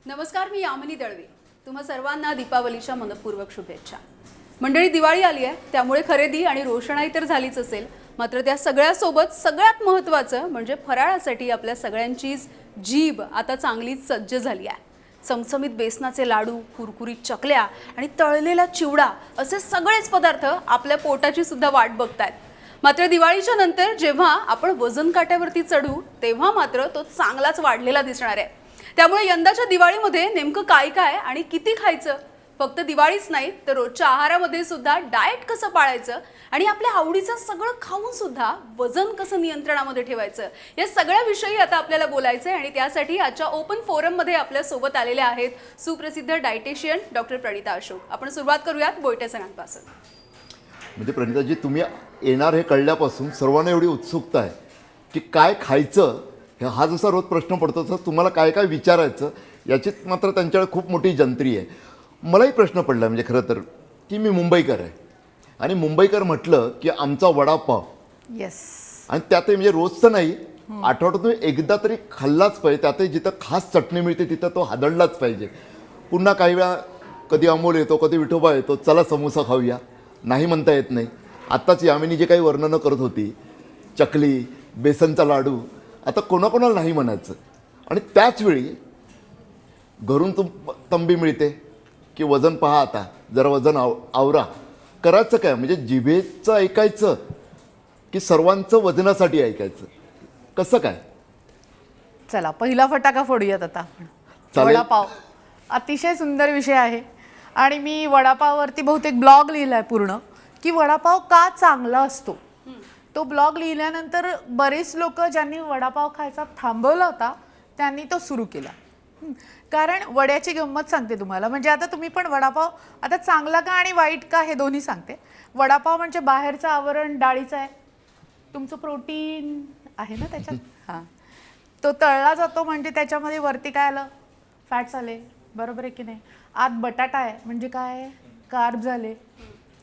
नमस्कार, मी यामिनी दळवी. तुम्हा सर्वांना दीपावलीच्या मनपूर्वक शुभेच्छा. मंडळी, दिवाळी आली आहे, त्यामुळे खरेदी आणि रोषणाई तर झालीच असेल, मात्र त्या सगळ्यासोबत सगळ्यात महत्त्वाचं म्हणजे फराळासाठी आपल्या सगळ्यांचीच जीभ आता चांगलीच सज्ज झाली आहे. चमचमीत बेसनाचे लाडू, कुरकुरीत चकल्या आणि तळलेला चिवडा असे सगळेच पदार्थ आपल्या पोटाची सुद्धा वाट बघतायत. मात्र दिवाळीच्या नंतर जेव्हा आपण वजन काट्यावरती चढू तेव्हा मात्र तो चांगलाच वाढलेला दिसणार आहे. त्यामुळे यंदाच्या दिवाळीमध्ये नेमकं काय काय आणि किती खायचं, फक्त दिवाळीच नाही तर रोजच्या आहारामध्ये सुद्धा डाएट कसं पाळायचं आणि आपल्या आवडीचं सगळं खाऊन सुद्धा वजन कसं नियंत्रणामध्ये ठेवायचं, या सगळ्या विषयी आता आपल्याला बोलायचं आहे. आणि त्यासाठी आजच्या ओपन फोरममध्ये आपल्या सोबत आलेले आहेत सुप्रसिद्ध डायटिशियन डॉक्टर प्रणिता अशोक. आपण सुरुवात करूयात बोयटे सणांपासून. म्हणजे प्रणिताजी, तुम्ही येणार हे कळल्यापासून सर्वांना एवढी उत्सुकता आहे की काय खायचं, हा जसा रोज प्रश्न पडतो तसं तुम्हाला काय काय विचारायचं याची मात्र त्यांच्याकडे खूप मोठी जंत्री आहे. मलाही प्रश्न पडला म्हणजे खरं तर की मी मुंबईकर आहे आणि मुंबईकर म्हटलं की आमचा वडापाव, येस, आणि त्यातही म्हणजे रोजचं नाही, आठवड्यातून एकदा तरी खाल्लाच पाहिजे. त्यातही जिथं खास चटणी मिळते तिथं तो हादळलाच पाहिजे. पुन्हा काही वेळा कधी अमोल येतो, कधी विठोबा येतो, चला समोसा खाऊया, नाही म्हणता येत नाही. आत्ताच यामिनी जे काही वर्णनं करत होती, चकली, बेसनचा लाडू, आता कोणाकोणाला नाही म्हणायचं. आणि त्याचवेळी घरून तंबी मिळते की वजन पहा, आता जरा वजन आवरा. करायचं काय, म्हणजे जिभेचं ऐकायचं की सर्वांचं वजनासाठी ऐकायचं, कसं काय? चला पहिला फटाका फोडूयात आता आपण. चालेल. वडापाव अतिशय सुंदर विषय आहे आणि मी वडापाववरती बहुतेक ब्लॉग लिहिला आहे पूर्ण की वडापाव का चांगला असतो. तो ब्लॉग लिहिल्यानंतर बरेच लोक ज्यांनी वडापाव खायचा थांबवला होता त्यांनी तो सुरू केला. कारण वड्याची गंमत सांगते तुम्हाला. म्हणजे आता तुम्ही पण वडापाव आता चांगला का आणि वाईट का हे दोन्ही सांगते. वडापाव म्हणजे बाहेरचं आवरण डाळीचं आहे, तुमचं प्रोटीन आहे ना त्याच्यात, हां, तो तळला जातो म्हणजे त्याच्यामध्ये वरती काय आलं, फॅट्स आले, बरोबर आहे की नाही. आत बटाटा आहे म्हणजे काय, कार्ब झाले.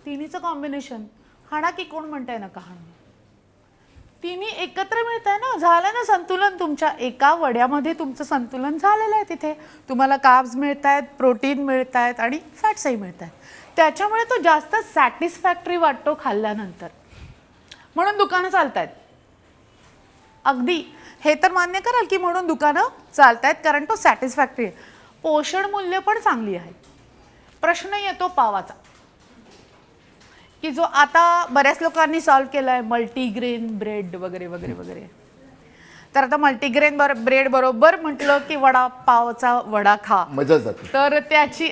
तिन्हीचं कॉम्बिनेशन हाणा की कोण म्हणताय ना, का हाणा, तिन्ही एकत्र मिळत आहे ना, झालं ना संतुलन. तुमच्या एका वड्यामध्ये तुमचं संतुलन झालेलं आहे. तिथे तुम्हाला कार्ब्स मिळत आहेत, प्रोटीन मिळत आहेत आणि फॅट्सही मिळत आहेत. त्याच्यामुळे तो जास्त सॅटिस्फॅक्टरी वाटतो खाल्ल्यानंतर, म्हणून दुकानं चालत आहेत. अगदी हे तर मान्य कराल की म्हणून दुकानं चालत आहेत, कारण तो सॅटिस्फॅक्टरी आहे. पोषण मूल्य पण चांगली आहे. प्रश्न येतो पावाचा, की जो आता बऱ्याच लोकांनी सॉल्व्ह केला आहे, मल्टीग्रेन ब्रेड वगैरे वगैरे वगैरे. तर आता मल्टीग्रेन ब्रेड बरोबर म्हटलं की वडापावचा वडा खा, मजा जाते. तर त्याची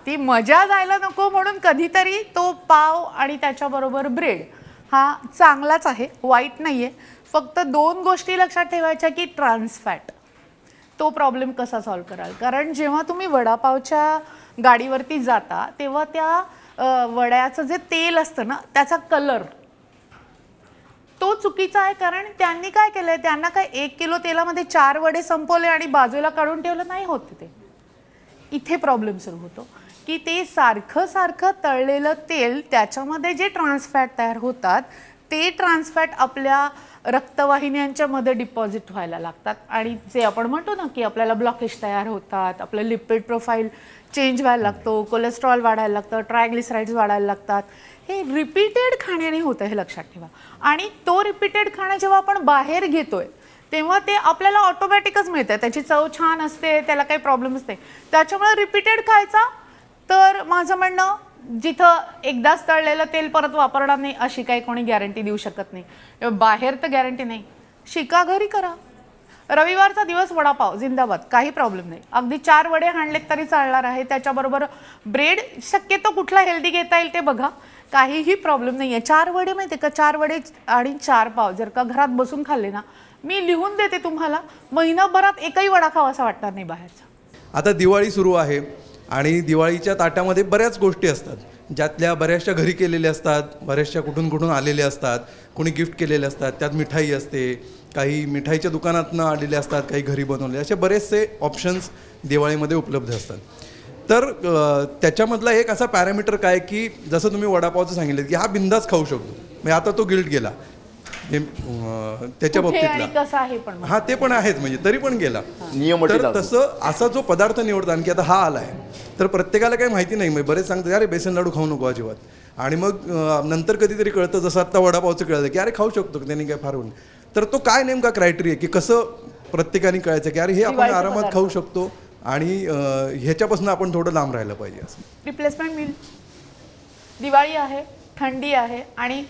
ती मजा जायला नको, म्हणून कधीतरी तो पाव आणि त्याच्याबरोबर ब्रेड हा चांगलाच आहे, वाईट नाही आहे. फक्त दोन गोष्टी लक्षात ठेवायच्या की ट्रान्सफॅट, तो प्रॉब्लेम कसा सॉल्व्ह कराल. कारण जेव्हा तुम्ही वडापावच्या गाडीवरती जाता तेव्हा त्या वड्याचं जे तेल असतं ना, त्याचा कलर तो चुकीचा आहे. कारण त्यांनी काय केलंय, त्यांना काय 1 किलो तेलामध्ये 4 वडे संपवले आणि बाजूला काढून ठेवलं नाही होत. ते इथे प्रॉब्लेम सुरू होतो की ते सारखं सारखं तळलेलं तेल, त्याच्यामध्ये जे ट्रान्सफॅट तयार होतात ते ट्रान्सफॅट आपल्या रक्तवाहिन्यांच्या मध्ये डिपॉझिट व्हायला लागतात आणि जे आपण म्हणतो ना की आपल्याला ब्लॉकेज तयार होतात, आपलं लिपिड प्रोफाईल चेंज व्हायला लागतो, कोलेस्ट्रॉल वाढायला लागतं, ट्रायग्लिसराईड्स वाढायला लागतात. हे रिपीटेड खाण्याने होतं, हे लक्षात ठेवा. आणि तो रिपीटेड खाणं जेव्हा आपण बाहेर घेतोय तेव्हा ते आपल्याला ऑटोमॅटिकच मिळतं, त्याची चव छान असते, त्याला काही प्रॉब्लेम असते. त्याच्यामुळे रिपीटेड खायचा. तर माझं म्हणणं, जिथं एकदाच तळलेलं तेल परत वापरणार नाही अशी काही कोणी गॅरंटी देऊ शकत नाही. बाहेर तर गॅरंटी नाही, शिका घरी करा. रविवारचा दिवस वडापाव जिंदाबाद, काही प्रॉब्लेम नाही. अगदी 4 वडे हाणलेत तरी चालणार आहे. त्याच्याबरोबर ब्रेड, शक्यतो कुठला हेल्दी घेता येईल ते बघा, काहीही प्रॉब्लेम नाही आहे. 4 वडे माहिती आहे का, 4 वडे आणि 4 पाव जर का घरात बसून खाल्ले ना, मी लिहून देते तुम्हाला, महिनाभरात एकही वडा खावा असा वाटणार नाही बाहेरचा. आता दिवाळी सुरू आहे आणि दिवाळीच्या ताटामध्ये बऱ्याच गोष्टी असतात, ज्यातल्या बऱ्याचशा घरी केलेल्या असतात, बऱ्याचशा कुठून कुठून आलेल्या असतात, कोणी गिफ्ट केलेले असतात. त्यात मिठाई असते, काही मिठाईच्या दुकानातनं आलेले असतात, काही घरी बनवले, असे बरेचसे ऑप्शन्स दिवाळीमध्ये उपलब्ध असतात. तर त्याच्यामधला एक असा पॅरामीटर काय की जसं तुम्ही वडापावचं सांगितलं की हा बिंदास खाऊ शकतो, म्हणजे आता तो गिल्ट गेला त्याच्या कुठे आणि बाबतीतला. कसं आहे पण हा ते पण आहेच, म्हणजे तरी पण गेला. नियम अटी तर लागू. तसं असा जो पदार्थ निवडता, आणखी आता हा आलाय तर प्रत्येकाला काही माहिती नाही, म्हणजे बरेच सांगतात अरे बेसन लाडू खाऊ नको अजिबात, आणि मग नंतर कधीतरी कळतं, जसं आत्ता वडापावचं कळलं की अरे खाऊ शकतो, त्यांनी काय फार होईल. तर तो काय नेमका क्रायटेरिया की कसं प्रत्येकाने कळायचं की अरे हे आपण दिवाळीचे आरामात पदार्थ. खाऊ शकतो आणि ह्याच्यापासून आपण थोडं लांब राहिलं पाहिजे असं. Replacement mill. दिवाळी आहे, थंडी आहे आणि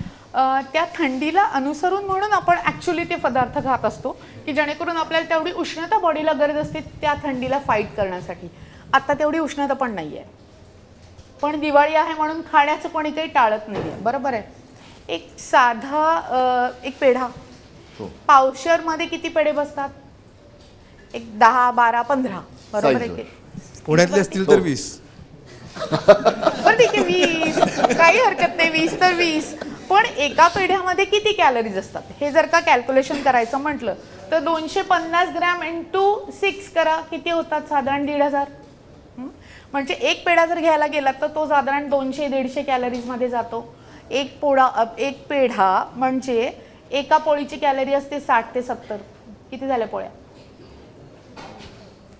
त्या थंडीला अनुसरून म्हणून आपण ॲक्च्युली ते पदार्थ खात असतो की जेणेकरून आपल्याला तेवढी उष्णता बॉडीला गरज असते त्या थंडीला फाईट करण्यासाठी. आत्ता तेवढी उष्णता पण नाही आहे, पण दिवाळी आहे म्हणून खाण्याचं कोणी काही टाळत नाही आहे, बरोबर आहे. एक साधा एक पेढा, पावशरमध्ये किती पेढे बसतात? एक 10, 12, 15, बरोबर आहे Size की? पुण्यातले असतील तर 20. बरं ठीक आहे 20, काही हरकत नाही, 20 तर 20. पण एका पेढ्यामध्ये किती कॅलरीज असतात हे जर का कॅल्क्युलेशन करायचं म्हटलं तर 250 ग्रॅम इंटू 6 करा, किती होतात? साधारण 1,500. म्हणजे एक पेढा जर घ्यायला गेलात तर तो साधारण 200-150 कॅलरीजमध्ये जातो. एक पेढा म्हणजे एका पोळीची कॅलरी असते 60 ते 70. किती झाल्या पोळ्या?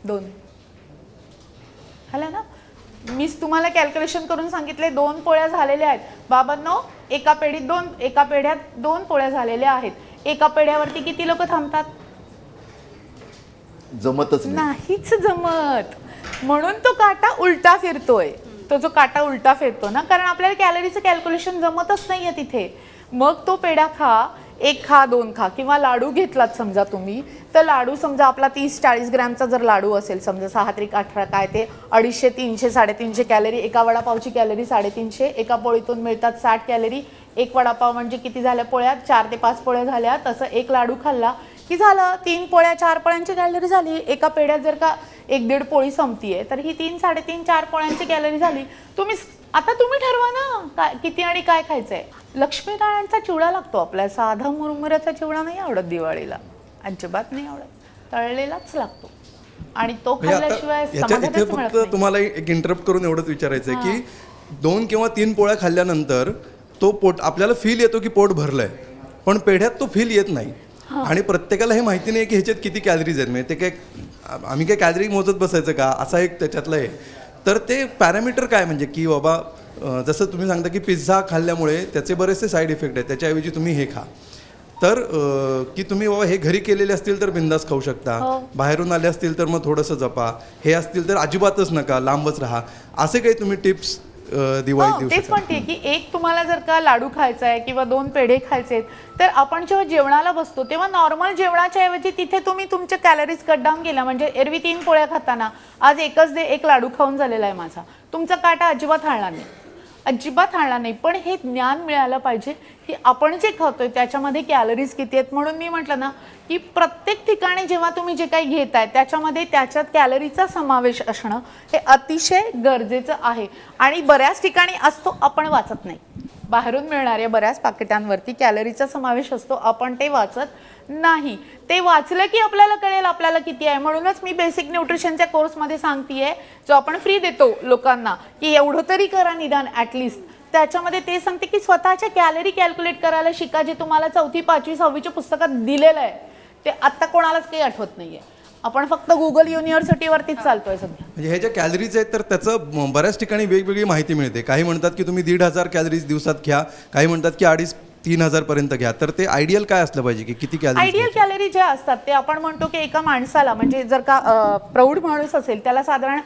2 झाल्या ना. मीच तुम्हाला कॅल्क्युलेशन करून सांगितले 2 पोळ्या झालेल्या आहेत बाबांनो. एका पेढ्यात 2 पोळ्या झालेल्या आहेत. एका पेढ्यावरती किती लोक थांबतात? जमतच नाही. नाहीच जमत. म्हणून तो काटा उलटा फिरतोय. तो जो काटा उलटा फिरतो ना, कारण आपल्याला कॅलरीचं कॅल्क्युलेशन जमतच नाहीये तिथे. मग तो पेढा खा, 1 खा, 2 खा, किंवा लाडू घेतलात समजा तुम्ही, तर लाडू समजा आपला 30-40 ग्रॅमचा जर लाडू असेल समजा, 6 त्रिक 18 काय ते 250, 300, 350 कॅलरी. एका वडापावची कॅलरी 350. एका पोळीतून मिळतात 60 कॅलरी. एक वडापाव म्हणजे किती झाल्या पोळ्या? 4 ते 5 पोळ्या झाल्या. तसं एक लाडू खाल्ला की झालं 3 पोळ्या, 4 पोळ्यांची कॅलरी झाली. एका पेढ्यात जर का 1-1.5 पोळी संपतीये तर ही 3, 3.5, 4 पोळ्यांची कॅलरी झाली. आता तुम्ही ठरवा ना काय किती आणि काय खायचंय. लक्ष्मीनारायणचा चिवडा लागतो आपल्याला. साधा मुरमुऱ्याचा चिवडा नाही आवडत दिवाळीला, अजिबात नाही आवडत. तळलेलाच लागतो आणि तो म्हणजे आता खाल्ल्याशिवाय इथे समाधानच मिळत फक्त नाही. तुम्हाला एक इंटरप्ट करून एवढंच विचारायचं आहे की 2 किंवा 3 पोळ्या खाल्ल्यानंतर तो पोट आपल्याला फील येतो की पोट भरलंय, पण पेढ्यात तो फील येत नाही. आणि प्रत्येकाला हे माहिती नाही की ह्याच्यात किती कॅलरीज आहेत. म्हणजे ते काय आम्ही काय कॅलरी मोजत बसायचं का, असा एक त्याच्यातलं आहे. तर ते पॅरामीटर काय म्हणजे की बाबा जसं तुम्ही सांगता की पिझ्झा खाल्ल्यामुळे त्याचे बरेचसे साईड इफेक्ट आहेत, त्याच्याऐवजी तुम्ही हे खा. तर की तुम्ही बाबा हे घरी केलेले असतील तर बिंदास खाऊ शकता, बाहेरून आले असतील तर मग थोडंसं जपा, हे असतील तर अजिबातच नका, लांबच राहा, असे काही तुम्ही टिप्स दिवाळीत देऊ तेच शकता? म्हणते की एक तुम्हाला जर का लाडू खायचा आहे किंवा 2 पेढे खायचे आहेत, तर आपण जेव्हा जेवणाला बसतो तेव्हा नॉर्मल जेवणाच्या ऐवजी तिथे तुम्ही तुमच्या कॅलरीज कट डाऊन केल्या. म्हणजे एरवी 3 पोळ्या खाताना आज एक लाडू खाऊन झालेला आहे माझा. तुमचा काटा अजिबात हलणार नाही, अजिबात हलणार नाही. पण हे ज्ञान मिळालं पाहिजे की आपण जे खातोय त्याच्यामध्ये कॅलरीज किती आहेत. म्हणून मी म्हटलं ना की प्रत्येक ठिकाणी जेव्हा तुम्ही जे काही घेताय त्याच्यामध्ये त्याच्यात कॅलरीचा समावेश असणं हे अतिशय गरजेचं आहे. आणि बऱ्याच ठिकाणी असतो, आपण वाचत नाही. बाहेरून मिळणाऱ्या बऱ्याच पाकिटांवरती कॅलरीचा समावेश असतो, आपण ते वाचत नाही. ते वाचलं की आपल्याला कळेल आपल्याला किती आहे. म्हणूनच मी बेसिक न्यूट्रिशनच्या कोर्समध्ये सांगतेय, जो आपण फ्री देतो लोकांना, की एवढं तरी करा निदान ॲटलिस्ट. त्याच्यामध्ये ते सांगते की स्वतःच्या कॅलरी कॅल्क्युलेट करायला शिका, जे तुम्हाला 4थी, 5वी, 6वीच्या पुस्तकात दिलेलं आहे. ते आत्ता कोणालाच काही आठवत नाहीये. आपण फक्त गुगल युनिव्हर्सिटीवरतीच चालतोय सध्या. म्हणजे ह्या ज्या कॅलरीज आहेत तर त्याचं बऱ्याच ठिकाणी वेगवेगळी माहिती मिळते. काही म्हणतात की तुम्ही 1,500 कॅलरीज दिवसात घ्या, काही म्हणतात की 2,500-3,000 पर्यंत घ्या. तर ते आयडियल काय असलं पाहिजे की किती कॅलरीज? आयडियल कॅलरी ज्या असतात ते आपण म्हणतो की एका माणसाला, म्हणजे जर का प्रौढ माणूस असेल त्याला साधारण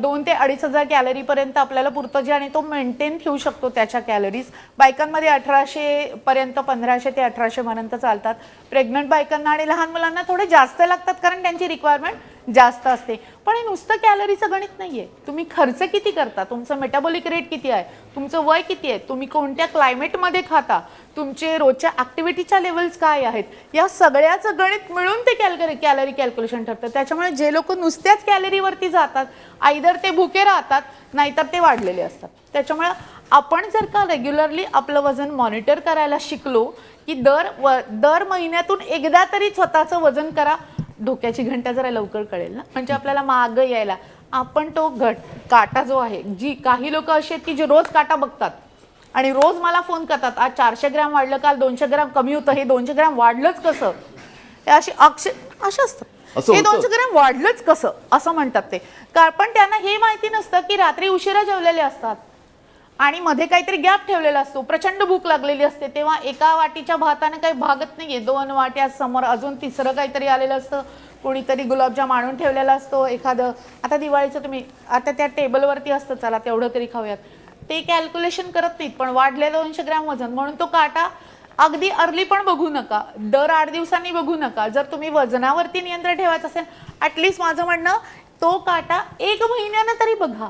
2 ते 2,500 कॅलरीपर्यंत आपल्याला पुरतं, जे आणि तो मेंटेन ठेवू शकतो त्याच्या कॅलरीज. बायकांमध्ये 1,800 पर्यंत, 1,500 ते 1,800 पर्यंत चालतात. प्रेग्नंट बायकांना आणि लहान मुलांना थोडे जास्त लागतात कारण त्यांची रिक्वायरमेंट जास्त असते. पण हे नुसतं कॅलरीचं गणित नाहीये. तुम्ही खर्च किती करता, तुमचं मेटाबॉलिक रेट किती आहे, तुमचं वय किती आहे, तुम्ही कोणत्या क्लायमेटमध्ये खाता, तुमचे रोजच्या ॲक्टिव्हिटीच्या लेवल्स काय आहेत, या सगळ्याचं गणित मिळून ते कॅलरी कॅल्क्युलेशन ठरतं. त्याच्यामुळे जे लोक नुसत्याच कॅलरीवरती जातात, आयदर ते भुके राहतात नाहीतर ते वाढलेले असतात. त्याच्यामुळे आपण जर का रेग्युलरली आपलं वजन मॉनिटर करायला शिकलो की दर महिन्यातून एकदा तरी स्वतःचं वजन करा. डोक्याची घंटा जरा लवकर कळेल ना, म्हणजे आपल्याला मागं यायला. आपण तो काटा जो आहे, जी काही लोक अशी आहेत की जे रोज काटा बघतात आणि रोज मला फोन करतात, आज 400 ग्रॅम वाढलं, काल 200 ग्रॅम कमी होतं, हे 200 ग्रॅम वाढलंच कसं, हे अशी असं असतं, हे 200 ग्रॅम वाढलंच कसं असं म्हणतात ते. पण त्यांना हे माहिती नसतं की रात्री उशिरा जेवलेले असतात आणि मध्ये काहीतरी गॅप ठेवलेला असतो, प्रचंड भूक लागलेली असते, तेव्हा एका वाटीच्या भाताने काही भागत नाहीये, 2 वाट्या समोर अजून तिसरं काहीतरी आलेलं असतं, कोणीतरी गुलाबजाम आणून ठेवलेला असतो, एखादं आता दिवाळीचं तुम्ही आता त्या टेबलवरती असतं, चला तेवढं तरी खाऊयात, ते कॅल्क्युलेशन करत नाहीत. पण वाढले 200 ग्रॅम वजन म्हणून तो काटा अगदी अर्ली पण बघू नका, दर 8 दिवसांनी बघू नका. जर तुम्ही वजनावरती नियंत्रण ठेवायचं असेल, ॲटलिस्ट माझं म्हणणं तो काटा 1 महिन्यानं तरी बघा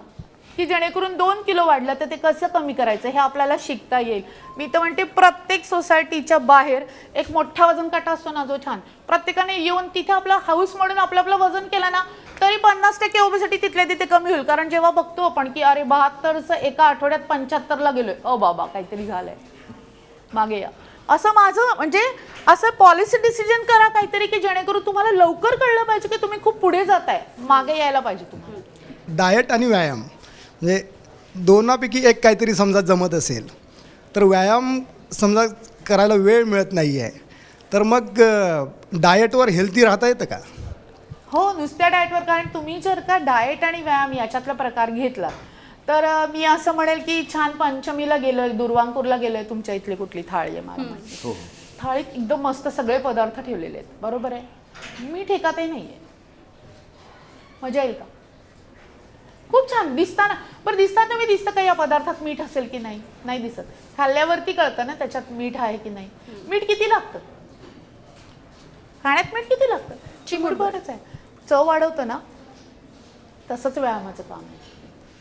की जेणेकरून 2 किलो वाढलं तर ते कसं कमी करायचं हे आपल्याला शिकता येईल. मी तर म्हणते प्रत्येक सोसायटीच्या बाहेर एक मोठा वजन काटा असतो ना, जो छान प्रत्येकाने येऊन तिथे आपला हाऊस म्हणून आपलं वजन केलं ना तरी 50% ओबेसिटी तिथल्या तिथे कमी होईल. कारण जेव्हा बघतो आपण की अरे 72चं एका आठवड्यात 75ला गेलोय, बाबा काहीतरी झालंय, मागे या. असं माझं म्हणजे असं पॉलिसी डिसिजन करा काहीतरी की जेणेकरून तुम्हाला लवकर कळलं पाहिजे की तुम्ही खूप पुढे जाताय, मागे यायला पाहिजे तुम्हाला. डाएट आणि व्यायाम म्हणजे दोनापैकी एक काहीतरी समजा जमत असेल तर व्यायाम समजा करायला वेळ मिळत नाही आहे तर मग डाएटवर हेल्दी राहता येतं का? हो, नुसत्या डाएटवर. कारण तुम्ही जर का डाएट आणि व्यायाम याच्यातला प्रकार घेतला तर मी असं म्हणेल की छान पंचमीला गेलोय, दुर्वांकूरला गेलोय, तुमच्या इथली कुठली थाळी आहे मला माहिती, थाळीत एकदम मस्त सगळे पदार्थ ठेवलेले आहेत, बरोबर आहे, मीठ एकातही नाहीये, मजा येईल का? खूप छान दिसताना, पण दिसतं का या पदार्थात मीठ असेल की नाही, नाही दिसत. खाल्ल्यावरती कळतं ना त्याच्यात मीठ आहे की नाही. मीठ किती लागतं खाण्यात, मीठ किती लागतं, चिमूटभरच आहे. चव वाढवतं ना, तसंच व्यायामाचं काम आहे.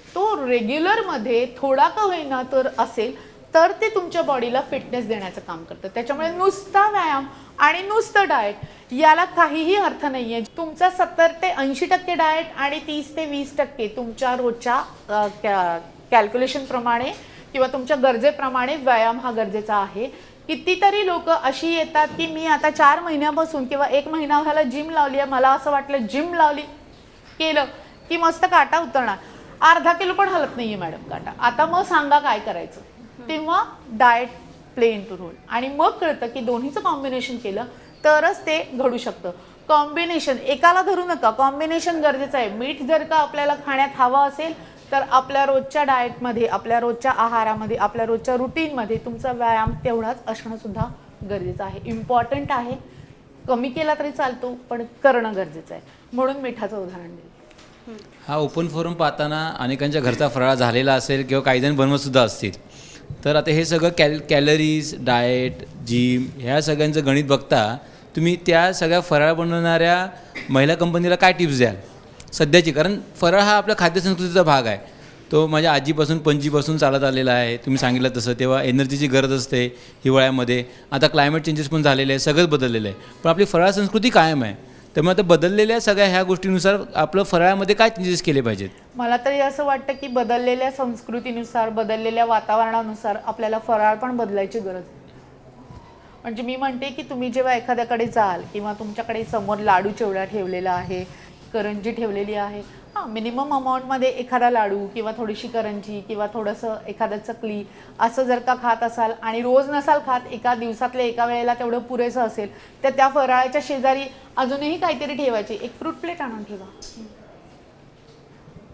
तो रेग्युलरमध्ये थोडा का होईना तर असेल तर ते तुमच्या बॉडीला फिटनेस देण्याचं काम करतं. त्याच्यामुळे नुसता व्यायाम आणि नुसतं डाएट याला काहीही अर्थ नाही आहे. तुमचा 70 ते 80% डाएट आणि 30 ते 20% तुमच्या रोजच्या कॅल्क्युलेशनप्रमाणे किंवा तुमच्या गरजेप्रमाणे व्यायाम हा गरजेचा आहे. कितीतरी लोक अशी येतात की मी आता 4 महिन्यापासून किंवा 1 महिना झाला जिम लावली आहे, मला असं वाटलं जिम लावली केलं की मस्त काटा उतरणार, अर्धा किलो पण हलत नाहीये मॅडम काटा, आता मग सांगा काय करायचं. तेव्हा diet play into role आणि मग कळतं की दोन्हीचं कॉम्बिनेशन केलं तरच ते घडू शकतं. कॉम्बिनेशन एकाला धरू नका, कॉम्बिनेशन गरजेचं आहे. मीठ जर का आपल्याला खाण्यात हवं असेल तर आपल्या रोजच्या डाएटमध्ये, आपल्या रोजच्या आहारामध्ये, आपल्या रोजच्या रुटीनमध्ये तुमचा व्यायाम तेवढाच असणं सुद्धा गरजेचं आहे, इम्पॉर्टंट आहे. कमी केला तरी चालतो पण करणं गरजेचं आहे. म्हणून मिठाचं उदाहरण दिलं. हा ओपन फोरम पाहताना अनेकांच्या घरचा फराळ झालेला असेल किंवा काही जण बनवतसुद्धा असतील, तर आता हे सगळं कॅलरीज, डाएट, जिम ह्या सगळ्यांचं गणित बघता तुम्ही त्या सगळ्या फराळ बनवणाऱ्या महिला कंपनीला काय टिप्स द्याल सध्याची? कारण फराळ हा आपल्या खाद्यसंस्कृतीचा भाग आहे, तो माझ्या आजीपासून पणजीपासून चालत आलेला आहे. तुम्ही सांगितलं तसं तेव्हा एनर्जीची गरज असते हिवाळ्यामध्ये, आता क्लायमेट चेंजेस पण झालेले आहे, सगळंच बदललेलं आहे, पण आपली फराळ संस्कृती कायम आहे. त्यामुळे आता बदललेल्या सगळ्या ह्या गोष्टीनुसार आपलं फराळामध्ये काय चेंजेस केले पाहिजेत? मला तरी असं वाटतं की बदललेल्या संस्कृतीनुसार, बदललेल्या वातावरणानुसार आपल्याला फराळ पण बदलायची गरज आहे. म्हणजे मी म्हणते की तुम्ही जेव्हा एखाद्याकडे जाल किंवा तुमच्याकडे समोर लाडू चिवडा ठेवलेला आहे, करंजी ठेवलेली आहे, हां मिनिमम अमाऊंटमध्ये एखादा लाडू किंवा थोडीशी करंजी किंवा थोडंसं एखादं चकली असं जर का खात असाल आणि रोज नसाल खात, एका दिवसातल्या एका वेळेला तेवढं पुरेसं असेल तर त्या फराळाच्या शेजारी अजूनही काहीतरी ठेवायची, एक फ्रूट प्लेट आणून ठेवा,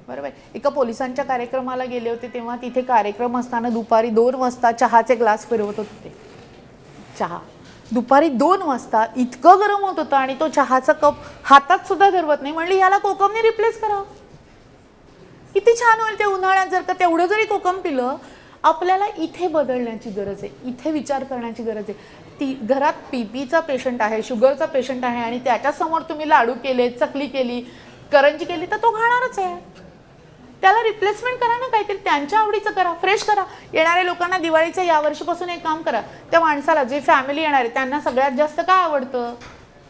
बरोबर. एका पोलिसांच्या कार्यक्रमाला गेले होते तेव्हा तिथे कार्यक्रम असताना दुपारी 2 वाजता चहाचे ग्लास फिरवत होते ते. चहा दुपारी 2 वाजता इतकं गरम होत होतं आणि तो चहाचा कप हातात सुद्धा धरवत नाही. म्हणली याला कोकमने रिप्लेस करा, किती छान होईल ते उन्हाळ्यात जर का तेवढं जरी कोकम पिलं. आपल्याला इथे बदलण्याची गरज आहे, इथे विचार करण्याची गरज आहे. ती घरात बीपीचा पेशंट आहे, शुगरचा पेशंट आहे आणि त्याच्यासमोर तुम्ही लाडू केले, चकली केली, करंजी केली तर तो खाणारच आहे. त्याला रिप्लेसमेंट करा ना, काहीतरी त्यांच्या आवडीचं करा, फ्रेश करा. येणाऱ्या लोकांना दिवाळीचं यावर्षीपासून एक काम करा, त्या माणसाला जे फॅमिली येणार आहे त्यांना सगळ्यात जास्त काय आवडतं,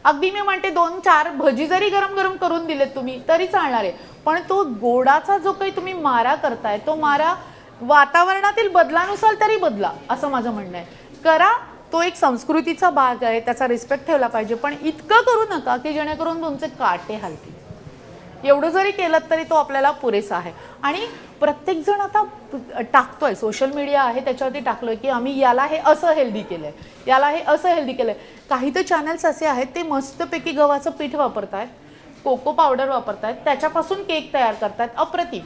अगदी मी म्हणते 2-4 भजी जरी गरम गरम करून दिलेत तुम्ही तरी चालणार आहे. पण तो गोडाचा जो काही तुम्ही मारा करताय तो मारा वातावरणातील बदलानुसार तरी बदला, असं माझं म्हणणं आहे. करा, तो एक संस्कृतीचा भाग आहे, त्याचा रिस्पेक्ट ठेवला पाहिजे, पण इतकं करू नका की जेणेकरून तुमचे काटे हलतील. एवढं जरी केलं तरी तो आपल्याला पुरेसा आहे. आणि प्रत्येकजण आता टाकतोय, सोशल मीडिया आहे त्याच्यावरती टाकलोय की आम्ही याला हे असं हेल्दी केलंय, याला हे असं हेल्दी केलंय. काही तर चॅनल्स असे आहेत ते मस्तपैकी गव्हाचं पीठ वापरतायत, कोको पावडर वापरतायत, त्याच्यापासून केक तयार करतायत, अप्रतिम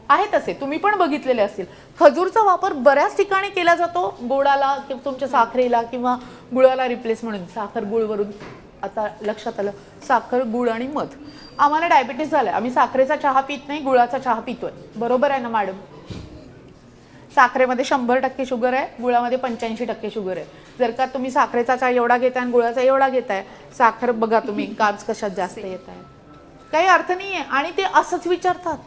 आहे तसे तुम्ही पण बघितलेले असतील. खजूरचा वापर बऱ्याच ठिकाणी केला जातो गोडाला किंवा तुमच्या साखरेला किंवा गुळाला रिप्लेस म्हणून. साखर गुळवरून आता लक्षात आलं, साखर गुळ आणि मध. आम्हाला डायबिटीस झालाय, आम्ही साखरेचा चहा पित नाही, गुळाचा चहा पितोय. बरोबर आहे ना मॅडम? साखरेमध्ये 100% शुगर आहे, गुळामध्ये 85% शुगर आहे. जर का तुम्ही साखरेचा चहा एवढा घेताय आणि गुळाचा एवढा घेताय, साखर बघा तुम्ही कार्ब्स कशात जास्त येत आहे, काही अर्थ नाही आहे. आणि ते असंच विचारतात.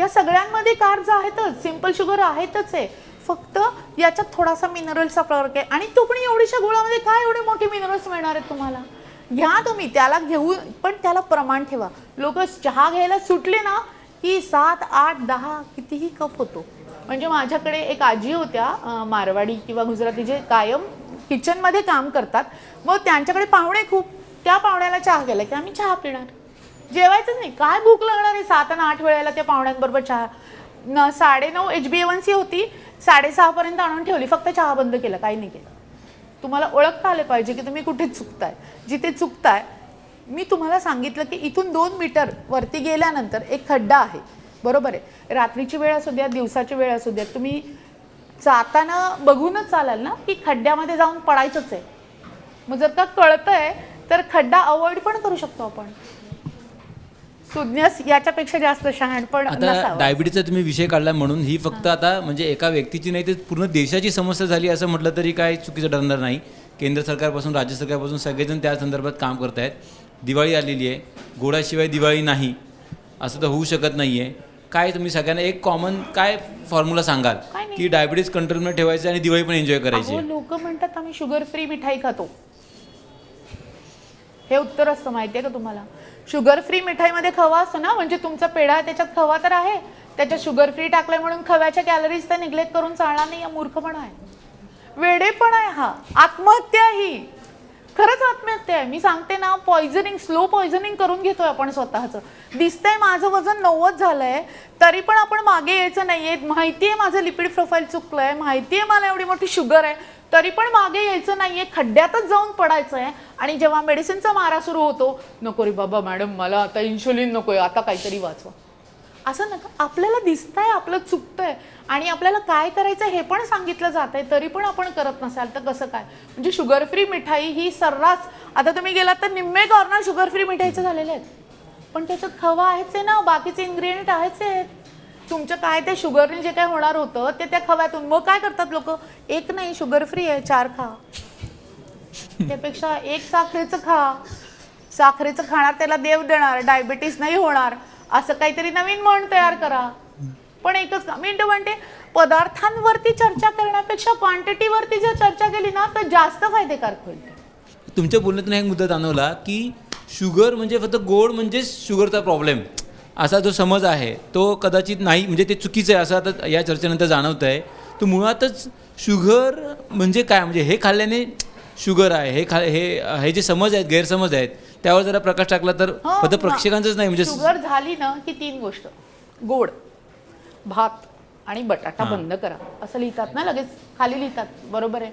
या सगळ्यांमध्ये कार्ब्स आहेतच, सिंपल शुगर आहेतच आहे, फक्त याच्यात थोडासा मिनरल्सचा फरक आहे. आणि तो पण एवढीशा गुळामध्ये काय एवढे मोठे मिनरल्स मिळणार आहेत तुम्हाला? घ्या तुम्ही, त्याला घेऊन, पण त्याला प्रमाण ठेवा. लोक चहा घ्यायला सुटले ना की 7, 8, 10 कितीही कप होतो. म्हणजे माझ्याकडे एक आजी होत्या मारवाडी किंवा गुजराती, जे कायम किचनमध्ये काम करतात. मग त्यांच्याकडे पाहुणे खूप, त्या पाहुण्याला चहा केला की आम्ही चहा पिणार, जेवायचंच नाही. काय भूक लागणार आहे 7 आणि 8 वेळेला त्या पाहुण्यांबरोबर चहा. 9:30 HbA1c होती, 6:30 पर्यंत आणून ठेवली, फक्त चहा बंद केला, काही नाही केलं. तुम्हाला ओळखता आले पाहिजे की तुम्ही कुठे चुकताय. जिथे चुकताय, मी तुम्हाला सांगितलं की इथून 2 मीटर वरती गेल्यानंतर एक खड्डा आहे, बरोबर आहे. रात्रीची वेळ असू द्या, दिवसाची वेळ असू द्या, तुम्ही जाताना बघूनच चालाल ना की खड्ड्यामध्ये जाऊन पडायचंच आहे. मग जर का कळतंय तर खड्डा अवॉइड पण करू शकतो आपण. सुज्ञस याच्यापेक्षा जास्त शहाणपण आता नसावं. डायबिटीजचा तुम्ही विषय काढला म्हणून ही फक्त आता म्हणजे एका व्यक्तीची नाही, तर पूर्ण देशाची समस्या झाली असं म्हटलं तरी काय चुकीचं ठरणार नाही. केंद्र सरकारपासून राज्य सरकारपासून सगळेजण त्या संदर्भात काम करत आहेत. दिवाळी आलेली आहे, गोडाशिवाय दिवाळी नाही असं तर होऊ शकत नाही आहे. काय तुम्ही सगळ्यांना एक कॉमन काय फॉर्म्युला सांगाल काय नाही. की डायबिटीज कंट्रोलमध्ये ठेवायचं आणि दिवाळी पण एन्जॉय करायची? लोक म्हणतात आम्ही शुगर फ्री मिठाई खातो. हे उत्तर असतं माहिती आहे का तुम्हाला? शुगर फ्री मिठाईमध्ये खवा असतो ना, म्हणजे तुमचा पेढा आहे त्याच्यात खवा तर आहे, त्याच्यात शुगर फ्री टाकलंय म्हणून खव्याच्या कॅलरीज तर निग्लेक्ट करून चालणार नाही. हा मूर्खपणा आहे, वेडेपणा आहे, हा आत्महत्या. ही खरंच आत्महत्या आहे. मी सांगते ना, पॉइझनिंग, स्लो पॉइझनिंग करून घेतोय आपण स्वतःचं. दिसतंय माझं वजन 90 झालंय तरी पण आपण मागे यायचं नाहीये. माहितीये माझं लिपिड प्रोफाईल चुकलंय, माहितीये मला एवढी मोठी शुगर आहे, तरी पण मागे यायचं नाहीये, खड्ड्यातच जाऊन पडायचं आहे. आणि जेव्हा मेडिसिनचा मारा सुरू होतो, नको रे बाबा मॅडम मला आता इन्शुलिन नकोय, आता काहीतरी वाचवा, असं नका. आपल्याला दिसतंय आपलं चुकतंय आणि आपल्याला काय करायचं हे पण सांगितलं जात आहे, तरी पण आपण करत नसाल तर कसं काय? म्हणजे शुगर फ्री मिठाई ही सर्रास, आता तुम्ही गेलात तर निम्मे कॉर्नर शुगर फ्री मिठाईचे झालेले आहेत, पण त्याच्यात खवा आहेच आहे ना, बाकीचे इन्ग्रेडियंट आहेच आहेत. तुमचं काय ते शुगरने जे काय होणार होतं ते त्या खव्यातून. मग काय करतात लोक, एक नाही शुगर फ्री आहे 4 खा, त्यापेक्षा एक साखरेचं खा. साखरेचं खाणार त्याला देव देणार, डायबिटीस नाही होणार, असं काहीतरी नवीन म्हण तयार करा. पण एकच का मी म्हणते, पदार्थांवरती चर्चा करण्यापेक्षा क्वांटिटीवरती जर चर्चा केली ना तर जास्त फायदेकारक होईल. तुमच्या बोलण्यातून एक मुद्दा जाणवला की शुगर म्हणजे फक्त गोड म्हणजे शुगरचा प्रॉब्लेम, असा जो समज आहे तो कदाचित नाही, म्हणजे ते चुकीचं आहे असं आता या चर्चेनंतर जाणवतं आहे. तो मुळातच शुगर म्हणजे काय, म्हणजे हे खाल्ल्याने शुगर आहे, हे जे समज आहेत, गैरसमज आहेत, त्यावर जरा प्रकाश टाकला तर फक्त प्रेक्षकांचंच नाही, म्हणजे शुगर झाली ना की 3 गोष्ट, गोड, भात आणि बटाटा बंद करा असं लिहितात ना, लगेच खाली लिहितात, बरोबर आहे.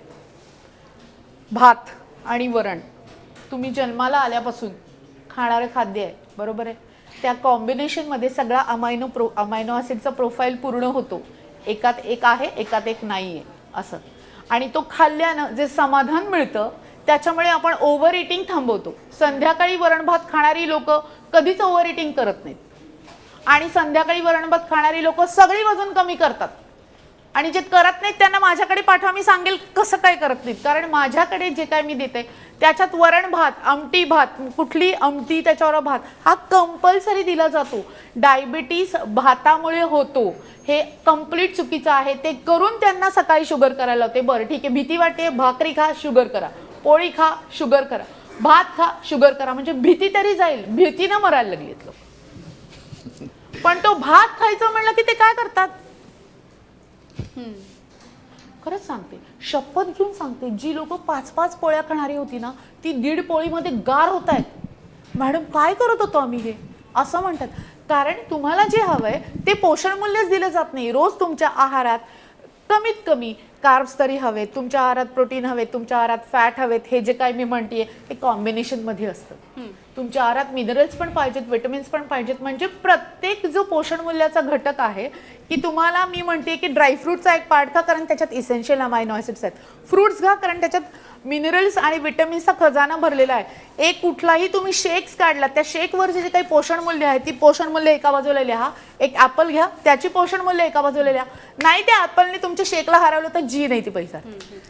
भात आणि वरण तुम्ही जन्माला आल्यापासून खाणारं खाद्य आहे, बरोबर आहे. त्या कॉम्बिनेशनमध्ये सगळा अमायनो ॲसिडचा प्रोफाईल पूर्ण होतो. एकात एक आहे, एकात एक नाही आहे असं. आणि तो खाल्ल्यानं जे समाधान मिळतं त्याच्यामुळे आपण ओव्हर इटिंग थांबवतो. संध्याकाळी वरण भात खाणारी लोक कधीच ओव्हर इटिंग करत नाहीत, आणि संध्याकाळी वरण भात खाणारी लोक सगळी वजन कमी करतात. आणि जे करत नाहीत त्यांना माझ्याकडे पाठवा, मी सांगेल कसं काय करत नाहीत. कारण माझ्याकडे जे काय मी देते त्याच्यात वरण भात, आमटी भात, कुठली आमटी त्याच्यावर भात हा कंपल्सरी दिला जातो. डायबिटीस भातामुळे होतो हे कंप्लीट चुकीचं आहे. ते करून त्यांना सकाळी शुगर करायला होते. बरं ठीक आहे, भीती वाटते, भाकरी खा शुगर करा, पोळी खा शुगर करा, भात खा शुगर करा, म्हणजे भीती तरी जाईल. भीतीनं मरायला लागलीत लोक. पण तो भात खायचं म्हणलं की ते काय करतात, खरंच सांगते, शपथ घेऊन सांगते, जी लोक 5-5 पोळ्या खाणारी होती ना ती 1.5 पोळीमध्ये गार होत आहेत. मॅडम काय करत होतो आम्ही हे असं म्हणतात. कारण तुम्हाला जे हवंय ते पोषण मूल्यच दिलं जात नाही. रोज तुमच्या आहारात कमीत कमी कार्ब्स तरी हवेत, तुमच्या आहारात प्रोटीन हवेत, तुमच्या आहारात फॅट हवेत. हे जे काय मी म्हणतेय ते कॉम्बिनेशनमध्ये असतं. तुमच्या आहारात मिनरल्स पण पाहिजेत, विटामिन्स पण पाहिजेत. म्हणजे प्रत्येक जो पोषण मूल्याचा घटक आहे की तुम्हाला मी म्हणते की ड्रायफ्रूटचा एक पार्ट खा कारण त्याच्यात इसेन्शियल अमायनो ॲसिड्स आहेत. फ्रुट्स घ्या कारण त्याच्यात मिनरल्स आणि विटामिन्सचा खजाना भरलेला आहे. एक कुठलाही तुम्ही शेक्स काढला त्या शेकवरचे जे काही पोषण मूल्य आहे ती पोषण मूल्य एका बाजूला लिहा. एक ॲपल घ्या त्याची पोषण मूल्य एका बाजूला लिहा. नाही त्या ॲपलने तुमच्या शेकला हरवलं तर जी नाही ती पैसा.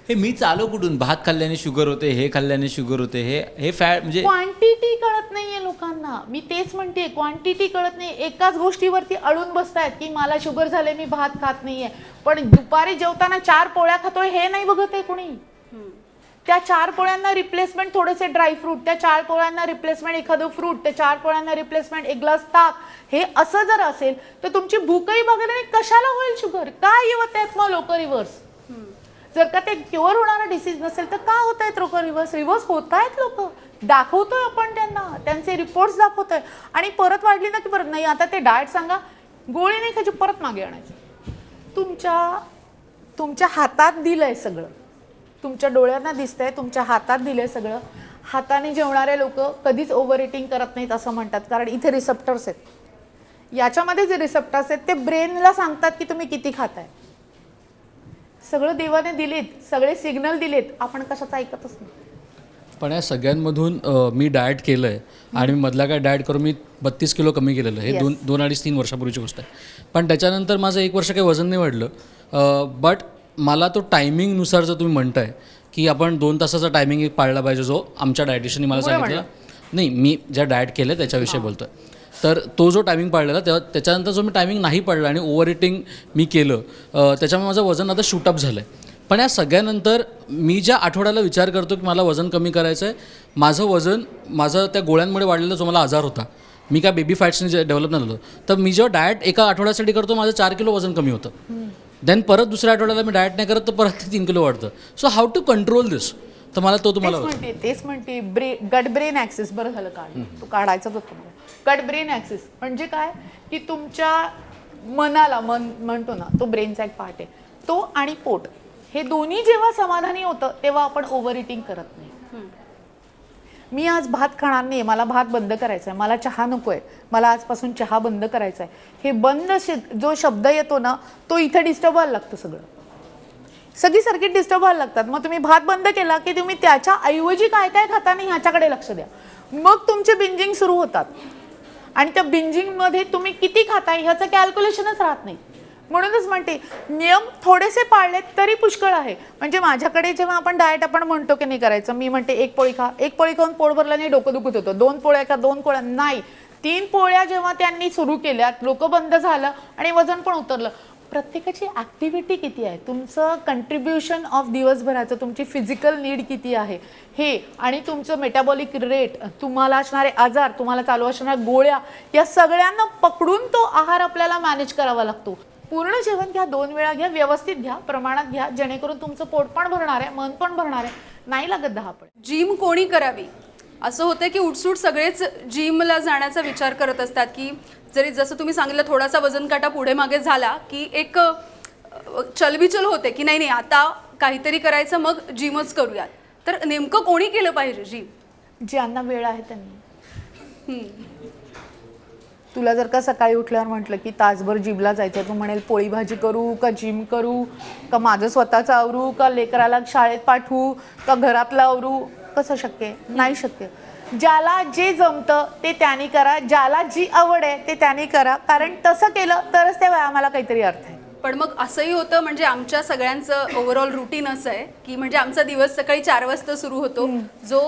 हे मी चालू कुठून भात खाल्ल्याने शुगर होते, हे खाल्ल्याने शुगर होते, हे फॅट म्हणजे क्वांटिटी कळत नाहीये लोकांना. मी तेच म्हणते क्वांटिटी कळत नाही. एकाच गोष्टीवरती अडून बसतायत की मला शुगर झाले मी भात खात नाहीये, पण दुपारी जेवताना 4 पोळ्या खातोय हे नाही बघत आहे कोणी. त्या 4 पोळ्यांना रिप्लेसमेंट थोडेसे ड्रायफ्रूट, त्या 4 पोळ्यांना रिप्लेसमेंट एखादं फ्रूट, त्या 4 पोळ्यांना रिप्लेसमेंट एक ग्लास ताक. हे असं जर असेल तर तुमची भूकही बघायला नाही. कशाला होईल शुगर? काय येत आहेत मग लोक रिव्हर्स? जर का ते क्युअर होणारा डिसीज नसेल तर का होत आहेत लोक रिव्हर्स? रिव्हर्स होत आहेत लोक. दाखवतोय आपण त्यांना, त्यांचे रिपोर्ट्स दाखवतोय आणि परत वाढली ना की परत नाही. आता ते डाएट सांगा, गोळी नाही खायची, परत मागे आणायचं. तुमच्या हातात दिलंय सगळं, तुमच्या डोळ्यांना दिसतंय, तुमच्या हातात दिलंय सगळं. हाताने जेवणारे लोक कधीच ओव्हर इटिंग करत नाहीत असं म्हणतात कारण इथे रिसेप्टर्स आहेत. याच्यामध्ये जे रिसेप्टर्स आहेत ते ब्रेनला सांगतात की तुम्ही किती खाताय. सगळं देवाने दिलेत, सगळे सिग्नल दिलेत, आपण कशाचं ऐकतच नाही. पण या सगळ्यांमधून मी डाएट केलं आहे आणि मधला काय डाएट करून मी 32 किलो कमी केलेलं आहे. हे 2-2.5-3 वर्षापूर्वीची गोष्ट आहे. पण त्याच्यानंतर माझं 1 वर्ष काही वजन नाही वाढलं. बट मला तो टायमिंगनुसार जर तुम्ही म्हणताय की आपण 2 तासाचा टायमिंग एक पाळला पाहिजे जो आमच्या डायटिशियनने मला सांगितलं. नाही, मी ज्या डाएट केलं त्याच्याविषयी बोलतो आहे. तर तो जो टायमिंग पाळलेला तेव्हा त्याच्यानंतर जो मी टायमिंग नाही पाळला आणि ओव्हर इटिंग मी केलं त्याच्यामुळे माझं वजन आता शूटअप झालं आहे. पण या सगळ्यानंतर मी ज्या आठवड्याला विचार करतो की मला वजन कमी करायचं आहे, माझं त्या गोळ्यांमुळे वाढलेला जो मला आजार होता, मी काय बेबी फॅट्सने डेव्हलप नाही झालो, तर मी जेव्हा डाएट एका आठवड्यासाठी करतो माझं 4 किलो वजन कमी होतं. देन परत दुसऱ्या आठवड्याला मी डाएट नाही करत तर परत 3 किलो वाढतं. सो हाऊ टू कंट्रोल दिस? तर मला तुम्हाला तेच म्हणते गट ब्रेन ॲक्सिस. बरं झालं काढ, तो काढायचाच होता मला. गट ब्रेन ॲक्सिस म्हणजे काय की तुमच्या मनाला, मन म्हणतो ना तो ब्रेनचा एक पार्ट आहे, तो आणि पोट हे दोन्ही जेव्हा समाधानी होतं तेव्हा आपण ओव्हर इटिंग करत नाही. मी आज भात खाणार नाही, मला भात बंद करायचा आहे, मला चहा नको आहे, मला आजपासून चहा बंद करायचा आहे, हे बंद जो शब्द येतो ना तो इथे डिस्टर्ब व्हायला लागतं. सगळी सर्किट डिस्टर्ब व्हायला लागतात. मग तुम्ही भात बंद केला की तुम्ही त्याच्या ऐवजी काय काय खाता नाही ह्याच्याकडे लक्ष द्या. मग तुमचे बिंजिंग सुरू होतात आणि त्या बिंजिंगमध्ये तुम्ही किती खाताय ह्याचं कॅल्क्युलेशनच राहत नाही. म्हणूनच म्हणते नियम थोडेसे पाळलेत तरी पुष्कळ आहे. म्हणजे माझ्याकडे जेव्हा आपण डाएट आपण म्हणतो की नाही करायचं, मी म्हणते 1 पोळी खा, 1 पोळी खाऊन पोट भरलं नाही डोकं दुखत होतं, 2 पोळ्या का 2 पोळ्या नाही, 3 पोळ्या जेव्हा त्यांनी सुरू केल्या डोकं बंद झालं आणि वजन पण उतरलं. प्रत्येकाची ॲक्टिव्हिटी किती आहे, तुमचं कंट्रीब्युशन ऑफ दिवसभराचं, तुमची फिजिकल नीड किती आहे हे, आणि तुमचं मेटाबॉलिक रेट, तुम्हाला असणारे आजार, तुम्हाला चालू असणाऱ्या गोळ्या, या सगळ्यांना पकडून तो आहार आपल्याला मॅनेज करावा लागतो. पूर्ण जेवण घ्या, 2 वेळा घ्या, व्यवस्थित घ्या, प्रमाणात घ्या, जेणेकरून तुमचं पोट पण भरणार आहे, मन पण भरणार आहे, नाही लागत 10 पण. जिम कोणी करावी? असं होतं की उठसूट सगळेच जिमला जाण्याचा विचार करत असतात की जरी जसं तुम्ही सांगितलं थोडासा वजन काटा पुढे मागे झाला की एक चलबिचल होते की नाही आता काहीतरी करायचं मग जिमच करूयात. तर नेमकं कोणी केलं पाहिजे जिम? ज्यांना वेळ आहे त्यांनी. तुला जर का सकाळी उठल्यावर म्हटलं की तासभर जिमला जायचं, तू म्हणेल पोळी भाजी करू का जिम करू का माझं स्वतःचं आवरू का लेकराला शाळेत पाठवू का घरातलं आवरू? कसं शक्य आहे? नाही शक्य. ज्याला जे जमतं ते त्याने करा, ज्याला जी आवड आहे ते त्याने करा, कारण तसं केलं तरच त्या व्यायामाला काहीतरी अर्थ आहे. पण मग असंही होतं म्हणजे आमच्या सगळ्यांचं ओव्हरऑल रुटीन असं आहे की म्हणजे आमचा दिवस सकाळी 4 वाजता सुरू होतो जो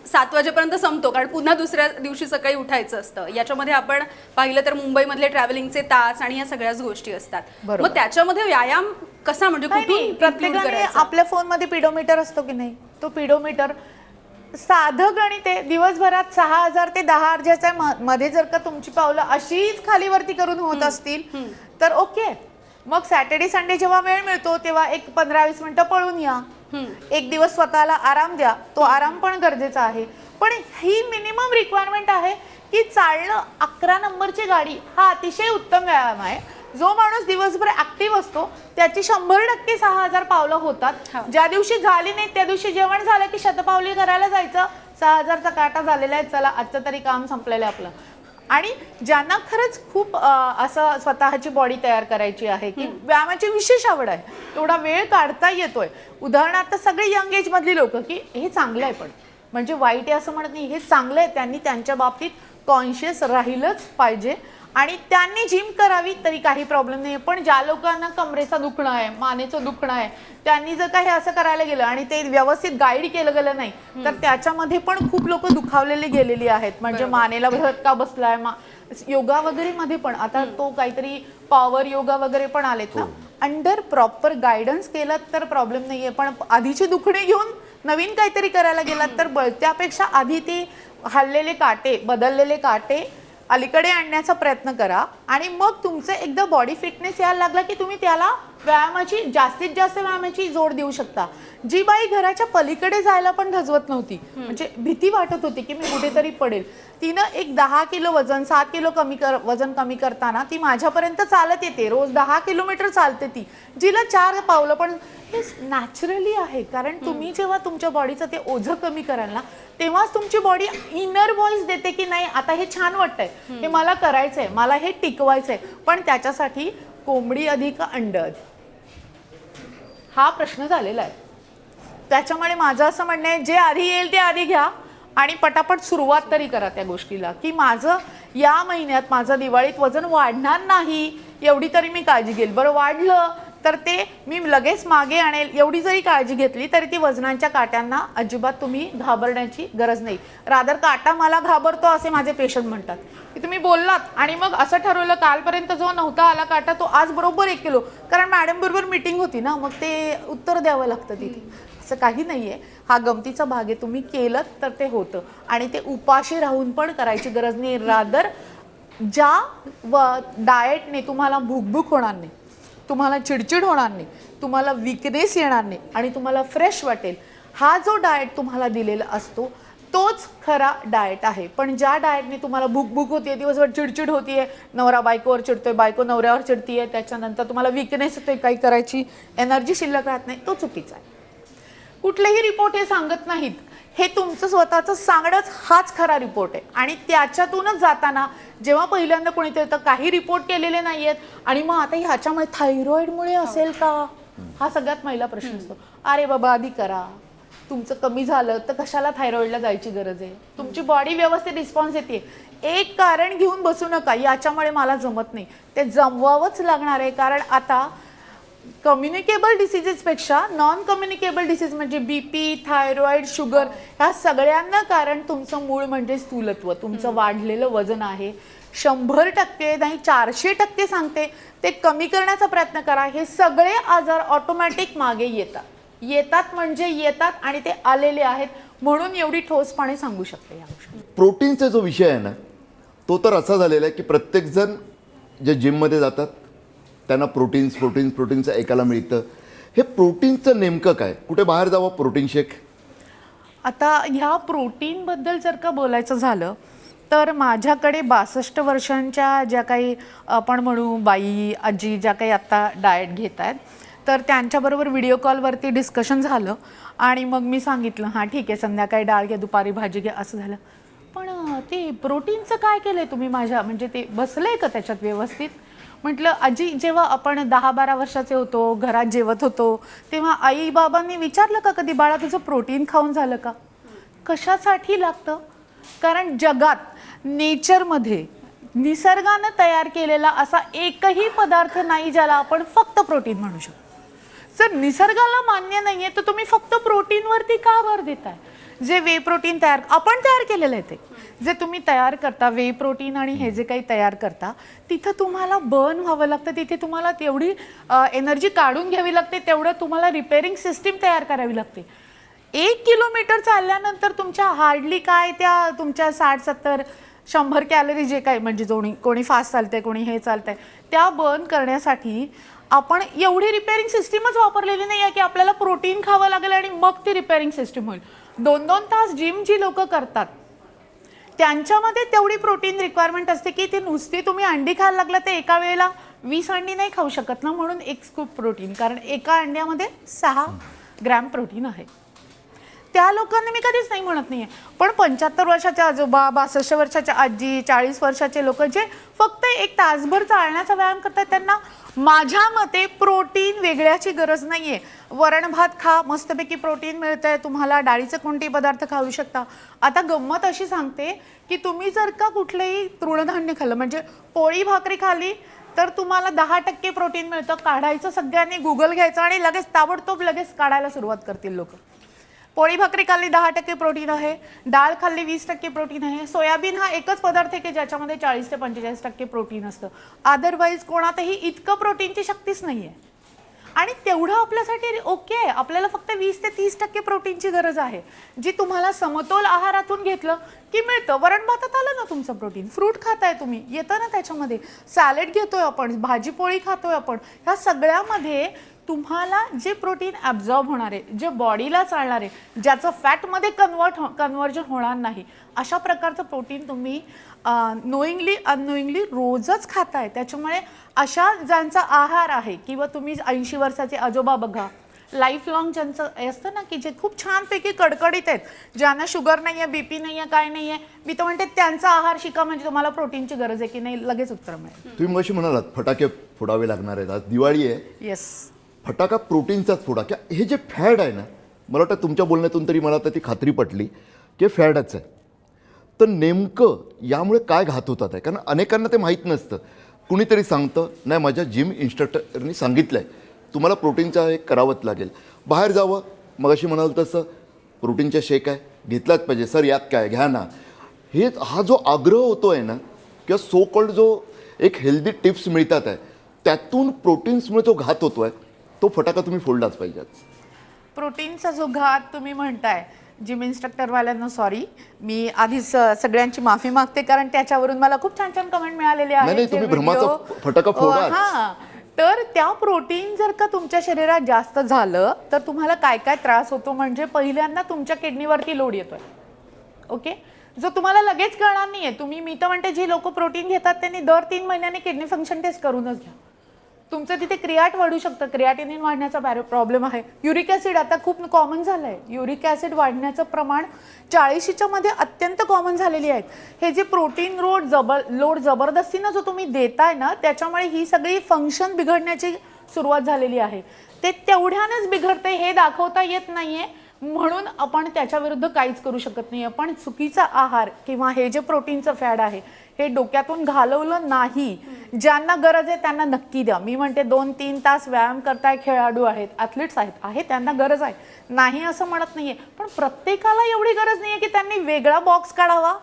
7 वाजेपर्यंत संपतो, कारण पुन्हा दुसऱ्या दिवशी सकाळी उठायचं असतं. याच्यामध्ये आपण पाहिलं तर मुंबईमधले ट्रॅव्हलिंगचे तास आणि या सगळ्याच गोष्टी असतात. मग त्याच्यामध्ये व्यायाम कसा म्हणजे कुठून प्रत्येकाने आपल्या फोनमध्ये पिडोमीटर असतो की नाही, तो पिडोमीटर साधं गणित आहे. दिवसभरात 6,000 ते 10,000 मध्ये जर का तुमची पावलं अशीच खालीवरती करून होत असतील तर ओके. मग सॅटर्डे संडे जेव्हा वेळ मिळतो तेव्हा एक 15-20 मिनिटं पळून या, एक दिवस स्वतःला आराम द्या, तो आराम पण गरजेचा आहे. पण ही मिनिमम रिक्वायरमेंट आहे की चालणं 11 नंबरची गाडी हा अतिशय उत्तम व्यायाम आहे. जो माणूस दिवसभर ऍक्टिव्ह असतो त्याची 100% 6000 पावलं होतात. ज्या दिवशी झाली नाही त्या दिवशी जेवण झालं की शतपावली करायला जायचं, 6000चा काटा झालेला आहे, चला आजचं तरी काम संपलेलं आहे आपलं. आणि ज्यांना खरंच खूप असं स्वतःची बॉडी तयार करायची आहे की व्यायामाची विशेष आवड आहे, तेवढा वेळ काढता येतोय. उदाहरणार्थ सगळे यंग एज मधली लोक की हे चांगलं आहे, पण म्हणजे वाईट आहे असं म्हणत नाही, हे चांगलं आहे, त्यांनी त्यांच्या बाबतीत कॉन्शियस राहिलंच पाहिजे आणि त्यांनी जिम करावी तरी काही प्रॉब्लेम नाही. पण ज्या लोकांना कमरेचं दुखणं आहे, मानेचं दुखणं आहे, त्यांनी जर काही असं करायला गेलं आणि ते व्यवस्थित गाईड केलं गेलं नाही तर त्याच्यामध्ये पण खूप लोक दुखावलेली गेलेली आहेत. म्हणजे मानेला धक्का बसलाय, योगा वगैरे मध्ये पण आता तो काहीतरी पॉवर योगा वगैरे पण आलेत ना, अंडर प्रॉपर गायडन्स केलं तर प्रॉब्लेम नाहीये. पण आधीची दुखणे घेऊन नवीन काहीतरी करायला गेलात तर त्यापेक्षा आधी ते हललेले काटे, बदललेले काटे अलीकडे आणण्याचा प्रयत्न करा आणि मग तुमचं एकदा बॉडी फिटनेस यायला लागला की तुम्ही त्याला व्यायामाची जास्तीत जास्त व्यायामाची जोड देऊ शकता. जी बाई घराच्या पलीकडे जायला पण धजवत नव्हती, म्हणजे भीती वाटत होती की मी कुठेतरी पडेल, तिनं एक 10 किलो वजन 7 किलो वजन कमी करताना ती माझ्यापर्यंत चालत येते. रोज 10 किलोमीटर चालते ती, जिला 4 पावलं. पण हे नॅचरली आहे, कारण तुम्ही जेव्हा तुमच्या बॉडीचं ते ओझं कमी कराल ना तेव्हाच तुमची बॉडी इनर व्हॉइस देते की नाही आता हे छान वाटतंय, हे मला करायचंय, मला हे टिकवायचंय. पण त्याच्यासाठी कोंबडी अधिक अंड हा प्रश्न झालेला आहे. त्याच्यामुळे माझं असं म्हणणं आहे, जे आधी येईल ते आधी घ्या आणि पटापट सुरुवात तरी करा त्या गोष्टीला की माझं या महिन्यात माझं दिवाळीत वजन वाढणार नाही एवढी तरी मी काळजी घेईल. बरं वाढलं तर ते मी लगेच मागे आणेल एवढी जरी काळजी घेतली तरी ती वजनांच्या काट्यांना अजिबात तुम्ही घाबरण्याची गरज नाही. रादर काटा मला घाबरतो असे माझे पेशंट म्हणतात की तुम्ही बोललात आणि मग असं ठरवलं कालपर्यंत जो नव्हता आला काटा तो आज बरोबर 1 किलो, कारण मॅडम बरोबर मीटिंग होती ना, मग ते उत्तर द्यावं लागतं तिथे. असं काही नाहीये, हा गमतीचा भाग आहे. तुम्ही केलं तर ते होतं आणि ते उपाशी राहून पण करायची गरज नाही. रादर ज्या डाएटने तुम्हाला भूकभूक होणार नाही, तुम्हाला चिडचिड होणार नाही, तुम्हाला विकनेस येणार नाही आणि तुम्हाला फ्रेश वाटेल, हा जो डाएट तुम्हाला दिलेला असतो तोच खरा डाएट आहे. पण ज्या डाएटने तुम्हाला भूक होतीये, दिवसभर चिडचिड होतीये, नवरा बायकोवर चिडतोय, बायको नवऱ्यावर चिडतीये, त्याच्यानंतर तुम्हाला विकनेस होतोय, काही करायची एनर्जी शिल्लक राहत नाही, तो चुकीचा आहे. कुठलेही रिपोर्ट हे सांगत नाहीत, हे तुमचं स्वतःचं सांगणंच हाच खरा रिपोर्ट आहे. आणि त्याच्यातूनच जाताना जेव्हा पहिल्यांदा कोणीतरी तर काही रिपोर्ट केलेले नाही आहेत आणि मग आता ह्याच्यामुळे थायरॉइडमुळे असेल का, हा सगळ्यात पहिला प्रश्न असतो. अरे बाबा आधी करा, तुमचं कमी झालं तर कशाला थायरॉइडला जायची गरज आहे, तुमची बॉडी व्यवस्थित रिस्पॉन्स येते. एक कारण घेऊन बसू नका याच्यामुळे मला जमत नाही, ते जमवावंच लागणार आहे. कारण आता कम्युनिकेबल डिसीजेसपेक्षा नॉन कम्युनिकेबल डिसीज म्हणजे बीपी, थायरॉइड, शुगर ह्या सगळ्यांना कारण तुमचं मूळ म्हणजे स्थूलत्व, तुमचं वाढलेलं वजन आहे. 100% नाही 400% सांगते ते कमी करण्याचा प्रयत्न करा. हे सगळे आजार ऑटोमॅटिक मागे येतात म्हणजे येतात आणि ते आलेले आहेत, म्हणून एवढी ठोसपणे सांगू शकते या गोष्टी. प्रोटीनचा जो विषय आहे ना तो तर असा झालेला आहे की प्रत्येकजण जे जिममध्ये जातात त्यांना प्रोटीनचं ऐकायला मिळतं. हे प्रोटीनचं नेमकं काय, कुठे बाहेर जावं प्रोटीन शेक? आता ह्या प्रोटीनबद्दल जर का बोलायचं झालं तर माझ्याकडे 62 वर्षांच्या ज्या काही आपण म्हणू बाई आजी ज्या काही आत्ता डाएट घेत आहेत तर त्यांच्याबरोबर व्हिडिओ कॉलवरती डिस्कशन झालं आणि मग मी सांगितलं हां ठीक आहे संध्याकाळी डाळ घ्या, दुपारी भाजी घ्या, असं झालं. पण ते प्रोटीनचं काय केलं आहे तुम्ही माझ्या, म्हणजे ते बसलं आहे का त्याच्यात व्यवस्थित? म्हटलं आजी जेव्हा आपण 10-12 वर्षाचे होतो, घरात जेवत होतो, तेव्हा आई बाबांनी विचारलं का कधी बाळा तुझं प्रोटीन खाऊन झालं का? कशासाठी लागतं? कारण जगात नेचरमध्ये निसर्गानं तयार केलेला असा एकही पदार्थ नाही ज्याला आपण फक्त प्रोटीन म्हणू शकतो. जर निसर्गाला मान्य नाही आहे तर तुम्ही फक्त प्रोटीनवरती का भर देताय? जे वे प्रोटीन आपण तयार केलेलं आहे ते जे तुम्ही तयार करता, वे प्रोटीन आणि हे जे काही तयार करता तिथं तुम्हाला बर्न व्हावं लागतं, तिथे तुम्हाला तेवढी एनर्जी काढून घ्यावी लागते, तेवढं तुम्हाला रिपेअरिंग सिस्टीम तयार करावी लागते. 1 किलोमीटर चालल्यानंतर तुमच्या हार्डली काय त्या तुमच्या 60-70-100 कॅलरी जे काय म्हणजे कोणी फास्ट चालतंय कोणी हे चालतंय त्या बर्न करण्यासाठी आपण एवढी रिपेअरिंग सिस्टीमच वापरलेली नाही आहे की आपल्याला प्रोटीन खावं लागेल आणि मग ती रिपेअरिंग सिस्टीम होईल. 2-2 तास जिम जी लोक करतात त्यांच्यामध्ये तेवढी प्रोटीन रिक्वायरमेंट असते की ती नुसती तुम्ही अंडी खायला लागला तर एका वेळेला 20 अंडी नाही खाऊ शकत ना, म्हणून एक स्कूप प्रोटीन, कारण एका अंड्यामध्ये 6 ग्रॅम प्रोटीन आहे. त्या लोकांना मी कधीच नाही म्हणत नाहीये, पण 75 वर्षाच्या आजोबा, 62 वर्षाच्या आजी, 40 वर्षाचे लोक जे फक्त एक तासभर चालण्याचा व्यायाम करतात त्यांना माझ्या मते प्रोटीन वेगळ्याची गरज नाहीये. वरण भात खा, मस्तपैकी प्रोटीन मिळतंय तुम्हाला, डाळीचे कोणतेही पदार्थ खाऊ शकता. आता गंमत अशी सांगते की तुम्ही जर का कुठलंही तृणधान्य खाल्लं, म्हणजे पोळी भाकरी खाल्ली तर तुम्हाला 10% प्रोटीन मिळतं. काढायचं सगळ्यांनी गुगल घ्यायचं आणि लगेच ताबडतोब लगेच काढायला सुरुवात करतील लोक. पोळी भाकरी खाल्ली 10% प्रोटीन आहे, डाळ खाल्ली 20% प्रोटीन आहे. सोयाबीन हा एकच पदार्थ आहे की ज्याच्यामध्ये 40 ते 45% प्रोटीन असतं. अदरवाईज कोणातही इतकं प्रोटीनची शक्तीच नाही आहे आणि तेवढं आपल्यासाठी ओके आहे. आपल्याला फक्त 20 ते 30% प्रोटीनची गरज आहे, जी तुम्हाला समतोल आहारातून घेतलं की मिळतं. वरण भातात आलं ना तुमचं प्रोटीन, फ्रूट खाताय तुम्ही, येतं ना त्याच्यामध्ये, सॅलेड घेतोय आपण, भाजी पोळी खातोय आपण, ह्या सगळ्यामध्ये तुम्हाला जे प्रोटीन ॲब्झॉर्ब होणार आहे, जे बॉडीला चालणार आहे, ज्याचं फॅटमध्ये कन्व्हर्जन होणार नाही, अशा प्रकारचं प्रोटीन तुम्ही नोईंगली अननोईंगली रोजच खाताय. त्याच्यामुळे अशा ज्यांचा आहार आहे, किंवा तुम्ही 80 वर्षाचे आजोबा बघा, लाईफ लॉंग ज्यांचं असतं ना की जे खूप छानपैकी कडकडीत आहेत, ज्यांना शुगर नाही आहे, BP नाही आहे, काय नाही आहे, मी तर म्हणते त्यांचा आहार शिका, म्हणजे तुम्हाला प्रोटीनची गरज आहे की नाही लगेच उत्तर मिळेल. तुम्ही मगाशी म्हणालात फटाके फोडावे लागणार आहेत, आज दिवाळी आहे, येस, फटाका प्रोटीनचाच फोडा. की हे जे फॅड आहे ना, मला वाटतं तुमच्या बोलण्यातून तरी मला तर ती खात्री पटली की फॅडच आहे. तर नेमकं यामुळे काय घात होतात आहे, कारण अनेकांना ते माहीत नसतं. कुणीतरी सांगतं नाही माझ्या जिम इन्स्ट्रक्टरनी सांगितलं आहे तुम्हाला प्रोटीनचा हे करावंच लागेल, बाहेर जावं, मगाशी म्हणाल तसं प्रोटीनच्या शेक आहे घेतलाच पाहिजे, सर यात काय घ्या ना. हा जो आग्रह होतो आहे ना, किंवा सो कॉल्ड जो एक हेल्दी टिप्स मिळतात आहे, त्यातून प्रोटीन्समुळे जो घात होतो आहे तो फटाका तुम्ही फोडलाच पाहिजे. प्रोटीनचा जो घात तुम्ही म्हणताय, जिम इन्स्ट्रक्टरवाल्यांना सॉरी, मी आधीच सगळ्यांची माफी मागते, कारण त्याच्यावरून मला खूप छान छान कमेंट मिळालेले नाही, आहेत. तुम्ही भ्रमाचा फटाका फोडाच. हां, तर त्या प्रोटीन जर का तुमच्या शरीरात जास्त झालं तर तुम्हाला काय काय त्रास होतो, म्हणजे पहिल्यांदा तुमच्या किडनीवरती लोड येतोय. ओके, जो तुम्हाला लगेच कळणार नाहीये. तुम्ही, मी तर म्हणते जी लोक प्रोटीन घेतात त्यांनी दर 3 महिन्यांनी किडनी फंक्शन टेस्ट करूनच घ्या. तुमचं तिथे क्रियाट वाढू शकतं, क्रियाटिनिन वाढण्याचा प्रॉब्लेम आहे. युरिक ॲसिड आता खूप कॉमन झालं आहे, युरिक ॲसिड वाढण्याचं प्रमाण 40च्या मध्ये अत्यंत कॉमन झालेली आहेत. हे जे प्रोटीन लोड जबरदस्तीनं जो तुम्ही देताय ना, त्याच्यामुळे ही सगळी फंक्शन बिघडण्याची सुरुवात झालेली आहे. ते तेवढ्यानेच बिघडते हे दाखवता येत नाहीये, म्हणून आपण त्याच्या विरुद्ध काहीच करू शकत नाही. पण चुकीचा आहार किंवा हे जे प्रोटीनचं फॅड आहे हे डोक्यातून घालवलं नाही. ज्यांना गरज आहे त्यांना नक्की द्या. मी म्हणते 2-3 तास व्यायाम करताय, खेळाडू आहेत, ॲथलीट्स आहेत, त्यांना गरज आहे, नाही असं म्हणत नाहीये. पण प्रत्येकाला एवढी गरज नाहीये की त्यांनी वेगळा बॉक्स काढावा,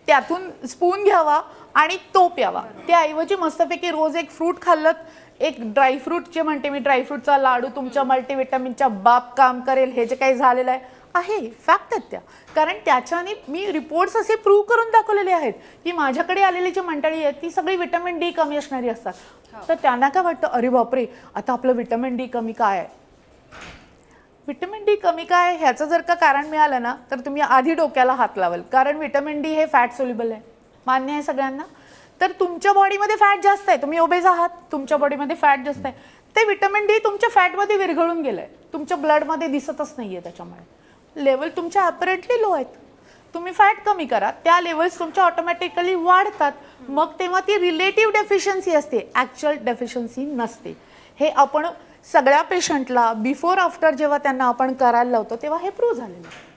त्यातून स्पून घ्यावा आणि तो प्यावा. त्याऐवजी मस्तपैकी रोज एक फ्रूट खाल्लं, एक ड्रायफ्रूट, जे म्हणते मी ड्रायफ्रूटचा लाडू तुमच्या मल्टीविटामिनच्या बाप काम करेल, हे जे काही झालेलं आहे फॅक्ट आहेत त्या. कारण त्याच्याने मी रिपोर्ट्स असे प्रूव्ह करून दाखवलेले आहेत की माझ्याकडे आलेली जी मंडळी आहेत ती सगळी विटॅमिन डी कमी असणारी असतात. तर त्यांना काय वाटतं, अरे बापरे आता आपलं विटॅमिन डी कमी काय आहे. विटॅमिन डी कमी काय ह्याचं जर का कारण मिळालं ना तर तुम्ही आधी डोक्याला हात लावाल, कारण विटॅमिन डी हे फॅट सोल्युबल आहे, मान्य आहे सगळ्यांना. तर तुमच्या बॉडीमध्ये फॅट जास्त आहे, तुम्ही ओबेज आहात, तुमच्या बॉडीमध्ये फॅट जास्त आहे, ते विटॅमिन डी तुमच्या फॅटमध्ये विरघळून गेलंय, तुमच्या ब्लडमध्ये दिसतच नाहीये. त्याच्यामुळे लेवल तुमच्या अपरेंटली लो आहेत. तुम्ही फॅट कमी करा, त्या लेवल्स तुमच्या ऑटोमॅटिकली वाढतात. मग तेव्हा ती रिलेटिव्ह डेफिशियन्सी असते, ॲक्च्युअल डेफिशियन्सी नसते. हे आपण सगळ्या पेशंटला बिफोर आफ्टर जेव्हा त्यांना आपण करायला लावतो तेव्हा हे प्रूव्ह झालेलं आहे.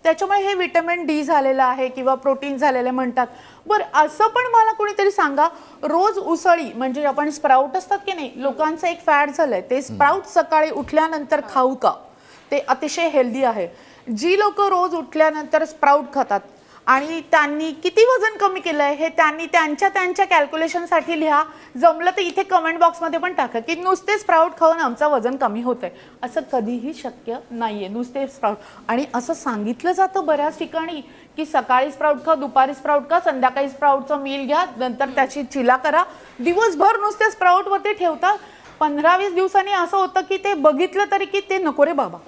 त्याच्यामुळे हे विटॅमिन डी झालेलं आहे किंवा प्रोटीन झालेले म्हणतात. बरं, असं पण मला कोणीतरी सांगा, रोज उसळी म्हणजे आपण स्प्राऊट असतात की नाही, लोकांचं एक फॅड झालंय, ते स्प्राऊट सकाळी उठल्यानंतर खाऊ का, ते अतिशय हेल्दी आहे. जी लोक रोज उठल्यानंतर स्प्राऊट खातात, आणि त्यांनी किती वजन कमी केलं आहे हे त्यांनी त्यांच्या कॅल्क्युलेशनसाठी लिहा. जमलं तर इथे कमेंट बॉक्समध्ये पण टाका की नुसते स्प्राऊट खाऊन आमचं वजन कमी होतं आहे. असं कधीही शक्य नाही आहे नुसते स्प्राऊट. आणि असं सांगितलं जातं बऱ्याच ठिकाणी की सकाळी स्प्राऊट खा, दुपारी स्प्राऊट खा, संध्याकाळी स्प्राऊटचं मील घ्या, नंतर त्याची चिला करा. दिवसभर नुसते स्प्राऊटवरती ठेवतात. 15-20 दिवसांनी असं होतं की ते बघितलं तरी की ते नको रे बाबा.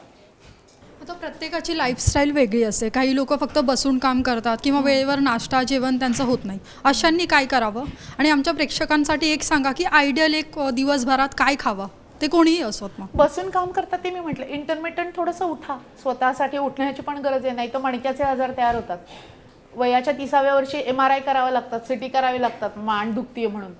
आता प्रत्येकाची लाईफस्टाईल वेगळी असते. काही लोक फक्त बसून काम करतात किंवा वेळेवर नाश्ता जेवण त्यांचं होत नाही. अशांनी काय करावं? आणि आमच्या प्रेक्षकांसाठी एक सांगा की आयडियल एक दिवसभरात काय खावं, ते कोणीही असोत. मग बसून काम करतात ते मी म्हटलं इंटरमिटंट थोडंसं उठा. स्वतःसाठी उठण्याची पण गरज आहे, नाही तर मणक्याचे आजार तयार होतात. वयाच्या 30व्या वर्षी MRI करावं लागतात, CT करावे लागतात मान दुखतीये म्हणून.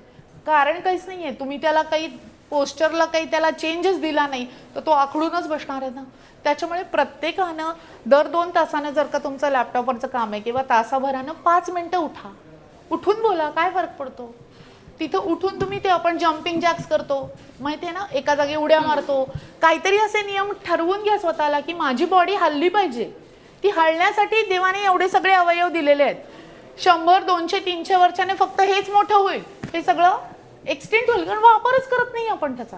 कारण काहीच नाही आहे. तुम्ही त्याला काही पोस्चरला काही त्याला चेंजेस दिला नाही तर तो आखडूनच बसणार आहे ना. त्याच्यामुळे प्रत्येकानं दर 2 तासानं जर का तुमचं लॅपटॉपवरचं काम आहे किंवा तासाभरानं 5 मिनटं उठा. उठून बोला, काय फरक पडतो. तिथं उठून तुम्ही ते आपण जम्पिंग जॅक्स करतो माहिती आहे ना, एका जागी उड्या मारतो. काहीतरी असे नियम ठरवून घ्या स्वतःला की माझी बॉडी हलली पाहिजे. ती हलण्यासाठी देवाने एवढे सगळे अवयव दिलेले आहेत. 100, 200, 300 वर्षाने फक्त हेच मोठं होईल, हे सगळं एक्सटेंड होईल कारण वापरच करत नाही आपण त्याचा.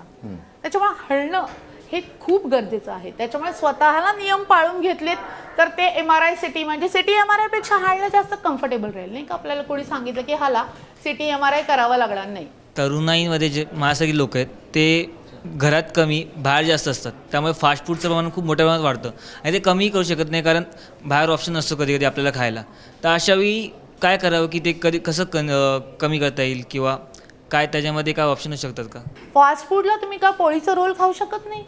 त्याच्यामुळे हलणं हे खूप गरजेचं आहे. त्याच्यामुळे स्वतःला नियम पाळून घेतलेत तर ते MRI CT म्हणजे CT MRI पेक्षा हलणं जास्त कम्फर्टेबल राहील. नाही का आपल्याला कोणी सांगितलं की हाला CT MRI करावा लागणार नाही. तरुणाईमध्ये जे माझ्यासारखी लोक आहेत ते घरात कमी बाहेर जास्त असतात. त्यामुळे फास्ट फूडचं प्रमाण खूप मोठ्या प्रमाणात वाढतं आणि ते कमी करू शकत नाही कारण बाहेर ऑप्शन नसतो कधी कधी आपल्याला खायला. तर अशावेळी काय करावं की ते कसं कमी करता येईल किंवा काय त्याच्यामध्ये काय ऑप्शन असू शकतात का? फास्ट फूडला तुम्ही का पोळीचं रोल खाऊ शकत नाही?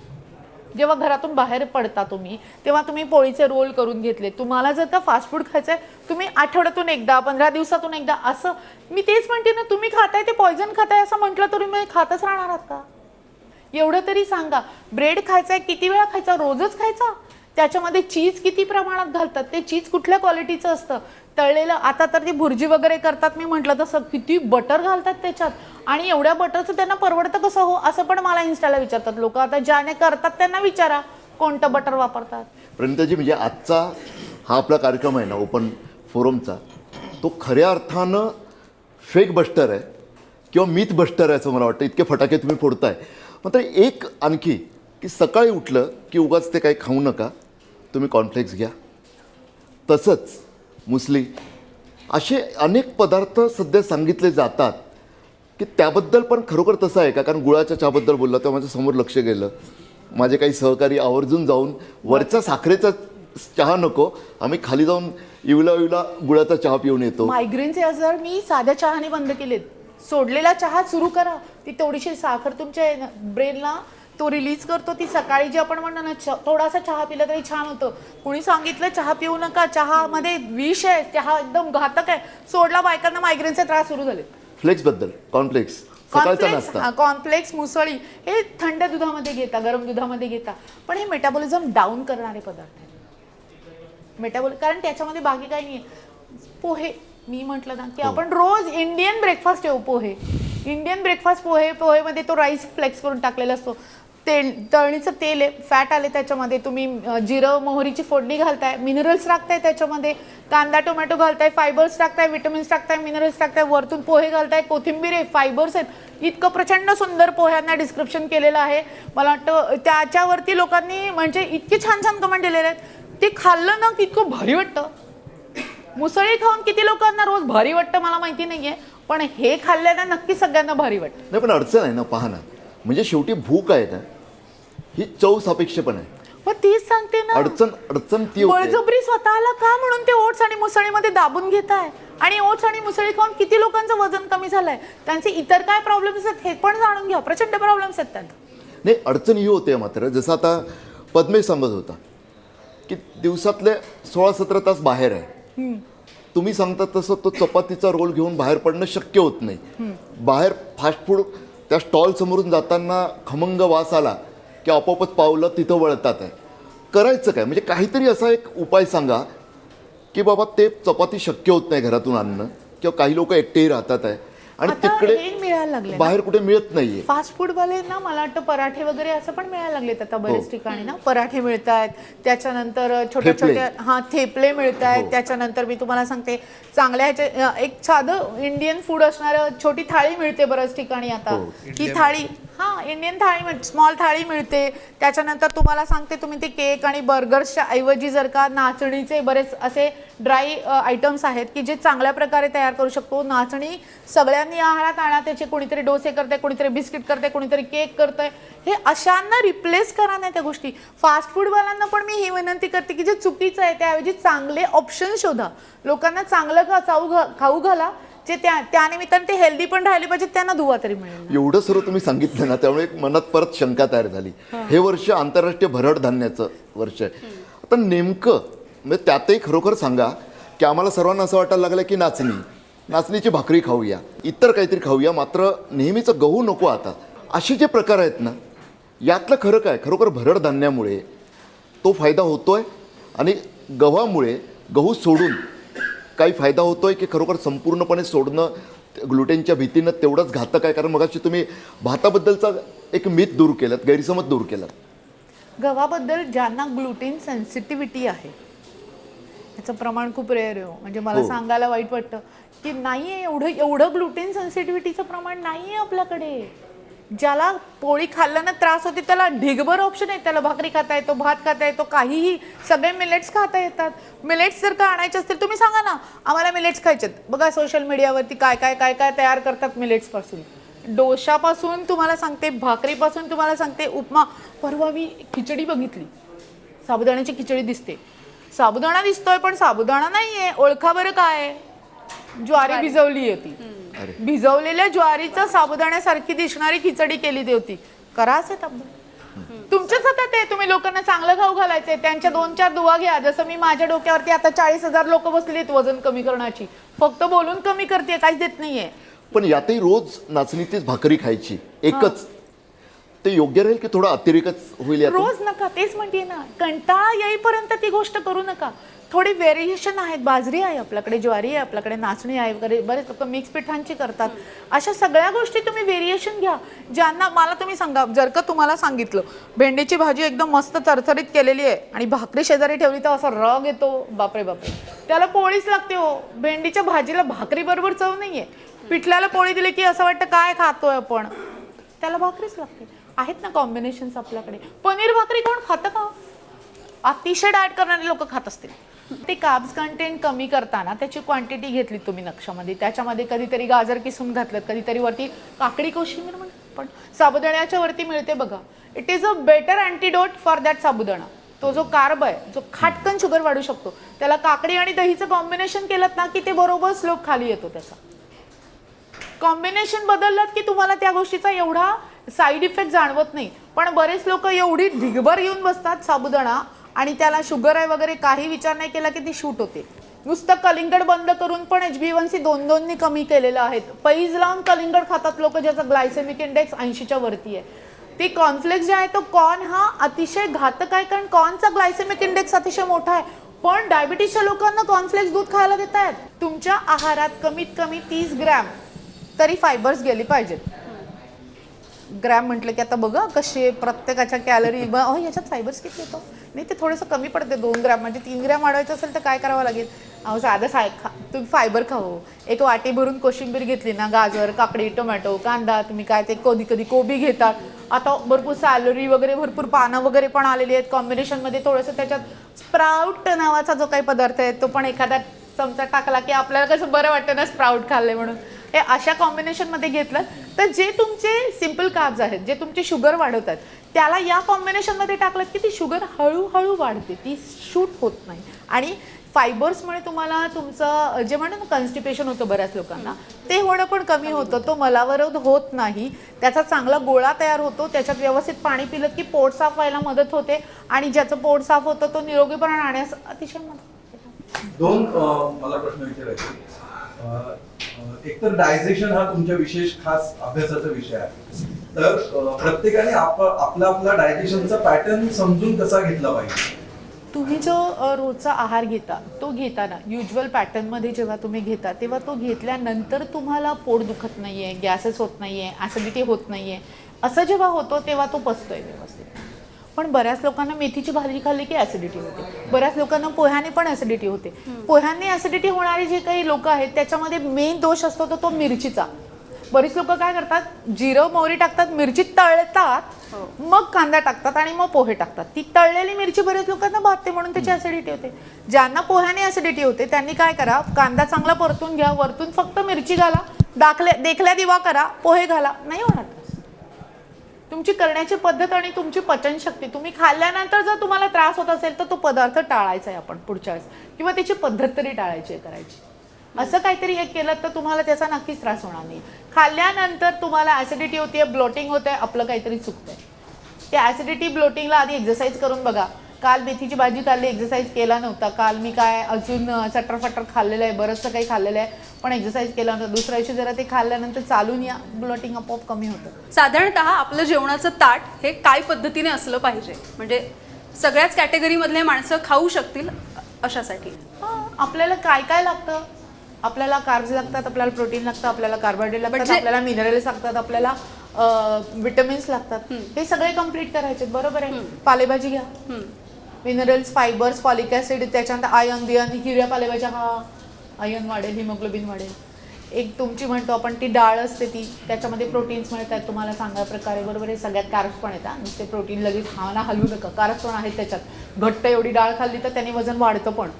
जेव्हा घरातून बाहेर पडता तुम्ही तेव्हा तुम्ही पोळीचे रोल करून घेतले. तुम्हाला जर का फास्ट फूड खायचं आहे तुम्ही आठवड्यातून एकदा 15 दिवसातून एकदा असं मी तेच म्हणते ना, तुम्ही खाताय ते पॉयझन खाताय असं म्हटलं तरी मी खातच राहणार आहात का? एवढं तरी सांगा. ब्रेड खायचा किती वेळा खायचा? रोजच खायचा? त्याच्यामध्ये चीज किती प्रमाणात घालतात? ते चीज कुठल्या क्वालिटीचं असतं? तळलेलं आता तर ती भुर्जी वगैरे करतात मी म्हटलं तसं किती बटर घालतात त्याच्यात आणि एवढ्या बटरचं त्यांना परवडतं कसं हो असं पण मला इन्स्टाला विचारतात लोक. आता ज्याने करतात त्यांना विचारा कोणतं बटर वापरतात. प्रणिताजी म्हणजे आजचा हा आपला कार्यक्रम आहे ना ओपन फोरमचा, तो खऱ्या अर्थानं फेक बस्टर आहे किंवा मिथ बस्टर आहे असं मला वाटतं. इतके फटाके तुम्ही फोडताय. मात्र एक आणखी की सकाळी उठलं की उगाच ते काही खाऊ नका, तुम्ही कॉर्नफ्लेक्स घ्या, तसंच मुसली, असे अनेक पदार्थ सध्या सांगितले जातात की त्याबद्दल पण खरोखर तसं आहे का? कारण गुळाच्या चहाबद्दल बोलला तेव्हा माझ्या समोर लक्ष गेलं. माझे काही सहकारी आवर्जून जाऊन वरचा साखरेचा चहा नको, आम्ही खाली जाऊन इवला गुळाचा चहा पिऊन येतो. मायग्रेनचे आजार मी साध्या चहाने बंद केलेत. सोडलेला चहा सुरू करा. ती थोडीशी साखर तुमच्या ब्रेनला तो रिलीज करतो. ती सकाळी जे आपण म्हणतो ना थोडासा चहा पिला तरी छान होतं. कुणी सांगितलं चहा पिऊ नका, चहामध्ये विष आहे, चहा एकदम घातक आहे, सोडला बायकांना मायग्रेनचे त्रास सुरू झाले. फ्लेक्सबद्दल कॉर्नफ्लेक्स सकाळचा नाश्ता, कॉर्नफ्लेक्स, मुसळी हे थंड दुधामध्ये घेता, गरम दुधामध्ये घेता, पण हे मेटाबॉलिझम डाऊन करणारे पदार्थ आहेत. कारण त्याच्यामध्ये बाकी काही नाही. पोहे मी म्हटलं ना की आपण रोज इंडियन ब्रेकफास्ट ठेवू. इंडियन ब्रेकफास्ट पोहेमध्ये तो राईस फ्लेक्स करून टाकलेला असतो. तळणीचं तेल आहे, फॅट आले त्याच्यामध्ये. तुम्ही जिरं मोहरीची फोडणी घालताय, मिनरल्स टाकताय त्याच्यामध्ये, कांदा टोमॅटो घालताय, फायबर्स टाकताय, विटामिन्स टाकताय, मिनरल्स टाकताय, वरतून पोहे घालताय, कोथिंबीर आहे, फायबर्स आहेत. इतकं प्रचंड सुंदर पोह्यांना डिस्क्रिप्शन केलेलं आहे. मला वाटतं त्याच्यावरती लोकांनी म्हणजे इतके छान छान कमेंट दिलेले आहेत. ते खाल्लं ना की इतकं भारी वाटतं. मुसळी खाऊन किती लोकांना रोज भारी वाटतं मला माहिती नाहीये, पण हे खाल्ल्यानं नक्की सगळ्यांना भारी वाटतं. नाही पण अडचण आहे ना, पहा ना, म्हणजे शेवटी भूक आहे ना ही चव सापेक्ष पण आहे. मग तीच सांगते ना, अडचण ती होते. बळजबरी स्वतःला का म्हणून ते ओट्स आणि मुसळीमध्ये दाबून घेताय. आणि ओट्स आणि मुसळी खाऊन किती लोकांचं वजन कमी झालंय, त्यांचे इतर काय प्रॉब्लेम्स आहेत हे पण जाणून घ्या. प्रचंड प्रॉब्लेम्स आहेत त्यांना. नाही अडचण ही होते मात्र, जसं आता पद्मेश सांगत होता की दिवसातले 16-17 तास बाहेर आहे. तुम्ही सांगता तसं तो चपातीचा रोल घेऊन बाहेर पडणं शक्य होत नाही. बाहेर फास्ट फूड त्या स्टॉल समोरून जाताना खमंग वास आला की आपोआपच पावलं तिथं वळतात आहे. करायचं काय? म्हणजे काहीतरी असा एक उपाय सांगा की बाबा ते चपाती शक्य होत नाही घरातून आणणं, किंवा काही लोक एकटेही राहतात आहे, आणि आता तिकडे हे मिळायला लागले ना. बाहेर कुठे मिळत नाहीये. फास्ट फूडवाले ना, मला वाटतं पराठे वगैरे असं पण मिळायला लागलेत आता बरेच हो. ठिकाणी ना. पराठे मिळत आहेत, त्याच्यानंतर छोट्या थेपले. छोट्या थेपले मिळत आहेत. हो. त्याच्यानंतर मी तुम्हाला सांगते चांगल्या एक साधं इंडियन फूड असणारं छोटी थाळी मिळते बऱ्याच ठिकाणी आता. हो. ही थाळी इंडियन थाळी स्मॉल थाळी मिळते. त्याच्यानंतर तुम्हाला सांगते, तुम्ही ते केक आणि बर्गर्सच्या ऐवजी जर का नाचणीचे बरेच असे ड्राय आयटम्स आहेत की जे चांगल्या प्रकारे तयार करू शकतो. नाचणी सगळ्यांनी आहारात आणा, त्याचे कोणीतरी डोसे करते, कोणीतरी बिस्किट करते, कोणीतरी केक करतंय. हे अशांना रिप्लेस करा नाही त्या गोष्टी. फास्ट फूडवाल्यांना पण मी ही विनंती करते की जे चुकीचं आहे त्याऐवजी चांगले ऑप्शन शोधा. लोकांना चांगलं खाऊ घाला, जे त्यानिमित्ताने ते हेल्दी पण राहिले पाहिजे, त्यांना दुवा तरी मिळेल. एवढं सर्व तुम्ही सांगितलं ना, त्यामुळे एक मनात परत शंका तयार झाली. हे वर्ष आंतरराष्ट्रीय भरड धान्याचं वर्ष आहे. आता नेमकं म्हणजे त्यातही खरोखर सांगा की आम्हाला सर्वांना असं वाटायला लागलं की नाचणीची भाकरी खाऊया, इतर काहीतरी खाऊया, मात्र नेहमीचं गहू नको आता. असे जे प्रकार आहेत ना, यातलं खरं काय? खरोखर भरड धान्यामुळे तो फायदा होतोय आणि गव्हामुळे गहू सोडून काही फायदा होतोय की खरोखर संपूर्णपणे सोडणं ग्लुटेनच्या भीतीनं तेवढंच घातक आहे? कारण मगाशी तुम्ही भाताबद्दलचा एक मिथ दूर केलं, गैरसमज दूर केलं. गव्हाबद्दल ज्यांना ग्लुटेन सेन्सिटिव्हिटी आहे याचं प्रमाण खूप रेअर आहे. म्हणजे मला हो. सांगायला वाईट वाटतं की नाही आहे, एवढं ग्लुटेन सेन्सिटिव्हिटीचं प्रमाण नाही आहे आपल्याकडे. ज्याला पोळी खाल्ल्यानं त्रास होते त्याला ढिगभर ऑप्शन आहे. त्याला भाकरी खाता येतो, भात खाता येतो, काहीही, सगळे मिलेट्स खाता येतात. मिलेट्स जर का आणायचे असतील तुम्ही सांगा ना, आम्हाला मिलेट्स खायचेत. बघा सोशल मीडियावरती काय काय काय काय तयार करतात मिलेट्सपासून. डोशापासून तुम्हाला सांगते, भाकरीपासून तुम्हाला सांगते, उपमा. परवा मी खिचडी बघितली, साबुदाण्याची खिचडी दिसते. साबुदाणा दिसतोय पण साबुदाणा नाहीये. ओळखा बरं काय? ज्वारी भिजवली होती. भिजवलेल्या ज्वारीचा साबुदाण्यासारखी दिसणारी खिचडी केली होती. करा असे तब्बल तुमच्याच हातात आहे. तुम्ही लोकांना चांगलं खाऊ घालायचंय, त्यांच्या 2-4 दुवा घ्या. जसं मी माझ्या डोक्यावरती आता 40,000 लोक बसलीत वजन कमी करण्याची. फक्त बोलून कमी करते, काहीच देत नाहीये. पण यातही रोज नाचणीचीच भाकरी खायची एकच, ते योग्य राहील की थोडा अतिरेकच होईल यातून? रोज नका, तेच म्हणते ना. कंटाळा येईपर्यंत ती गोष्ट करू नका. थोडी व्हेरिएशन आहेत. बाजरी आहे आपल्याकडे, ज्वारी आहे आपल्याकडे, नाचणी आहे वगैरे. बरेच लोक मिक्स पिठांची करतात. अशा सगळ्या गोष्टी तुम्ही व्हेरिएशन घ्या. ज्यांना, मला तुम्ही सांगा, जर का तुम्हाला सांगितलं भेंडीची भाजी एकदम मस्त थरथरीत केलेली आहे आणि भाकरी शेजारी ठेवली तर असा रग येतो, बापरे बापरे. त्याला पोळीच लागते हो. भेंडीच्या भाजीला भाकरी बरोबर चव नाहीये. पिठल्याला पोळी दिली की असं वाटतं काय खातोय आपण, त्याला भाकरीच लागते. आहेत ना कॉम्बिनेशन्स आपल्याकडे. पनीर भाकरी कोण खातं का? अतिशय डाएट करणारे लोक खात असतील. ते कार्ब्स कंटेंट कमी करताना त्याची क्वांटिटी घेतली तुम्ही नक्षामध्ये, त्याच्यामध्ये कधीतरी गाजर किसून घातलं, कधीतरी वरती काकडी कोशिंबीर पण साबुदाण्याच्या वरती मिळते बघा. It is a better antidote for that sabudana. तो जो कार्ब आहे, जो खाटकन शुगर वाढू शकतो, त्याला काकडी आणि दहीचं कॉम्बिनेशन केलं ना की ते बरोबर स्लोप खाली येतो. त्याचा कॉम्बिनेशन बदललात की तुम्हाला त्या गोष्टीचा एवढा साईड इफेक्ट जाणवत नाही. पण बरेच लोक एवढी ढिगभर येऊन बसतात साबुदाणा आणि त्याला शुगर आहे वगैरे काही विचार नाही केला की ती शूट होते. नुसतं कलिंगड बंद करून पण HbA1c 2-2 कमी केलेलं आहे. पैज लावून कलिंगड खातात लोक, ज्याचा ग्लायसेमिक इंडेक्स 80च्या वरती आहे. ते कॉर्नफ्लेक्स जे आहे तो कॉर्न हा अतिशय घातक आहे, कारण कॉर्नचा ग्लायसेमिक इंडेक्स अतिशय मोठा आहे. पण डायबिटीसच्या लोकांना कॉर्नफ्लेक्स दूध खायला देत आहेत. तुमच्या आहारात कमीत कमी 30 ग्रॅम तरी फायबर्स गेली पाहिजेत. ग्रॅम म्हटलं की आता बघा कसे प्रत्येकाच्या कॅलरी, याच्यात फायबर्स किती येतो नाही, ते थोडंसं कमी पडते. 2 ग्रॅम म्हणजे 3 ग्रॅम वाढवायचं असेल तर काय करावं लागेल? साधं तुम्ही फायबर खावं. एक वाटी भरून कोशिंबीर घेतली ना, गाजर, काकडी, टोमॅटो, कांदा, तुम्ही काय ते कधी कोबी घेतात. आता भरपूर सॅलरी वगैरे, भरपूर पानं वगैरे पण आलेली आहेत कॉम्बिनेशनमध्ये. थोडंसं त्याच्यात स्प्राउट नावाचा जो काही पदार्थ आहे तो पण एखादा चमचा टाकला की आपल्याला कसं बरं वाटतं ना स्प्राउट खाल्ले म्हणून. हे अशा कॉम्बिनेशनमध्ये घेतलं तर जे तुमचे सिम्पल कार्ब्स आहेत, जे तुमची शुगर वाढवतात, त्याला या कॉम्बिनेशनमध्ये टाकलं की ती शुगर हळूहळू वाढते, ती शूट होत नाही. आणि फायबर्समुळे तुम्हाला तुमचं जे म्हणतो ना कॉन्स्टिपेशन होतं बऱ्याच लोकांना, ते होणं पण कमी होतं. तो मलावरोध होत नाही, त्याचा चांगला गोळा तयार होतो. त्याच्यात व्यवस्थित पाणी पिलं की पोट साफ व्हायला मदत होते आणि ज्याचं पोट साफ होतं तो निरोगीपणा राहण्यास अतिशय मदत होते. 2 मला प्रश्न विचारायचे. एकतर डायजेशन हा तुमच्या विशेष खास अभ्यासाचा विषय आहे. तर प्रत्येकाने आपला डायजेशनचा पॅटर्न समजून कसा घेतला पाहिजे? तुम्ही जो रोजचा आहार घेता तो घेताना युज्युअल पॅटर्नमध्ये जेव्हा तुम्ही घेता तेव्हा तो घेतल्यानंतर तुम्हाला पोट दुखत नाही आहे, गॅसेस होत नाही आहे, ॲसिडिटी होत नाही आहे, असं जेव्हा होतो तेव्हा तो पचतोय व्यवस्थित. पण बऱ्याच लोकांना मेथीची भाजी खाल्ली की ॲसिडिटी होते, बऱ्याच लोकांना पोह्याने पण ॲसिडिटी होते. पोह्यांनी ॲसिडिटी होणारे जे काही लोक आहेत त्याच्यामध्ये मेन दोष असतो तो मिरचीचा. बरीच लोक काय करतात, जिरं मोहरी टाकतात, मिरची तळतात, मग कांदा टाकतात आणि मग पोहे टाकतात. ती तळलेली मिरची बऱ्याच लोकांना भाजते म्हणून त्याची ॲसिडिटी होते. ज्यांना पोह्याने ॲसिडिटी होते त्यांनी काय करा, कांदा चांगला परतून घ्या, वरतून फक्त मिरची घाला, देखल्या दिवा करा, पोहे घाला, नाही होणार. तुमची करण्याची पद्धत आणि तुमची पचनशक्ती, तुम्ही खाल्ल्यानंतर जर तुम्हाला त्रास होत असेल तर तो पदार्थ टाळायचा आहे आपण पुढच्या वेळेस, किंवा त्याची पद्धत तरी टाळायची आहे करायची. असं काहीतरी एक केलं तर तुम्हाला त्याचा नक्कीच त्रास होणार नाही. खाल्ल्यानंतर तुम्हाला ॲसिडिटी होते, ब्लोटिंग होते, आपलं काहीतरी चुकतंय. त्या ॲसिडिटी ब्लोटिंगला आधी एक्सरसाइज करून बघा. काल मेथीची भाजी खाल्ली, एक्सरसाइज केला नव्हता. काल मी काय अजून चटरफटर खाल्लेलं आहे, बरंचसं काही खाल्लेलं आहे, पण एक्सरसाइज केला नव्हता. दुसऱ्या दिवशी जरा ते खाल्ल्यानंतर चालून या, ब्लोटिंग आपोआप कमी होतं. साधारणतः आपलं जेवणाचं ताट हे काय पद्धतीने असलं पाहिजे, म्हणजे सगळ्याच कॅटेगरीमधले माणसं खाऊ शकतील अशासाठी? आपल्याला काय काय लागतं, आपल्याला कार्ब्स लागतात, आपल्याला प्रोटीन लागतं, आपल्याला कार्बोहायड्रेट लागतात, आपल्याला मिनरल्स लागतात, आपल्याला विटॅमिन्स लागतात. हे सगळे कम्प्लीट करायचे, बरोबर आहे. पालेभाजी घ्या, मिनरल्स, फायबर्स, फॉलिक ॲसिड, त्याच्यानंतर आयर्न बियर्न, हिरव्या पालेभाज्या खा, आयर्न वाढेल, हिमोग्लोबिन वाढेल. एक तुमची म्हणतो आपण ती डाळ असते ती, त्याच्यामध्ये प्रोटीन्स मिळतात तुम्हाला चांगल्या प्रकारे, बरोबर आहे. सगळ्यात कार्ब्स पण येतात, नुसते प्रोटीन लगेच खावाना हलवू नका, कार्ब्स पण आहेत त्याच्यात. घट्ट एवढी डाळ खाल्ली तर त्याने वजन वाढतं, पण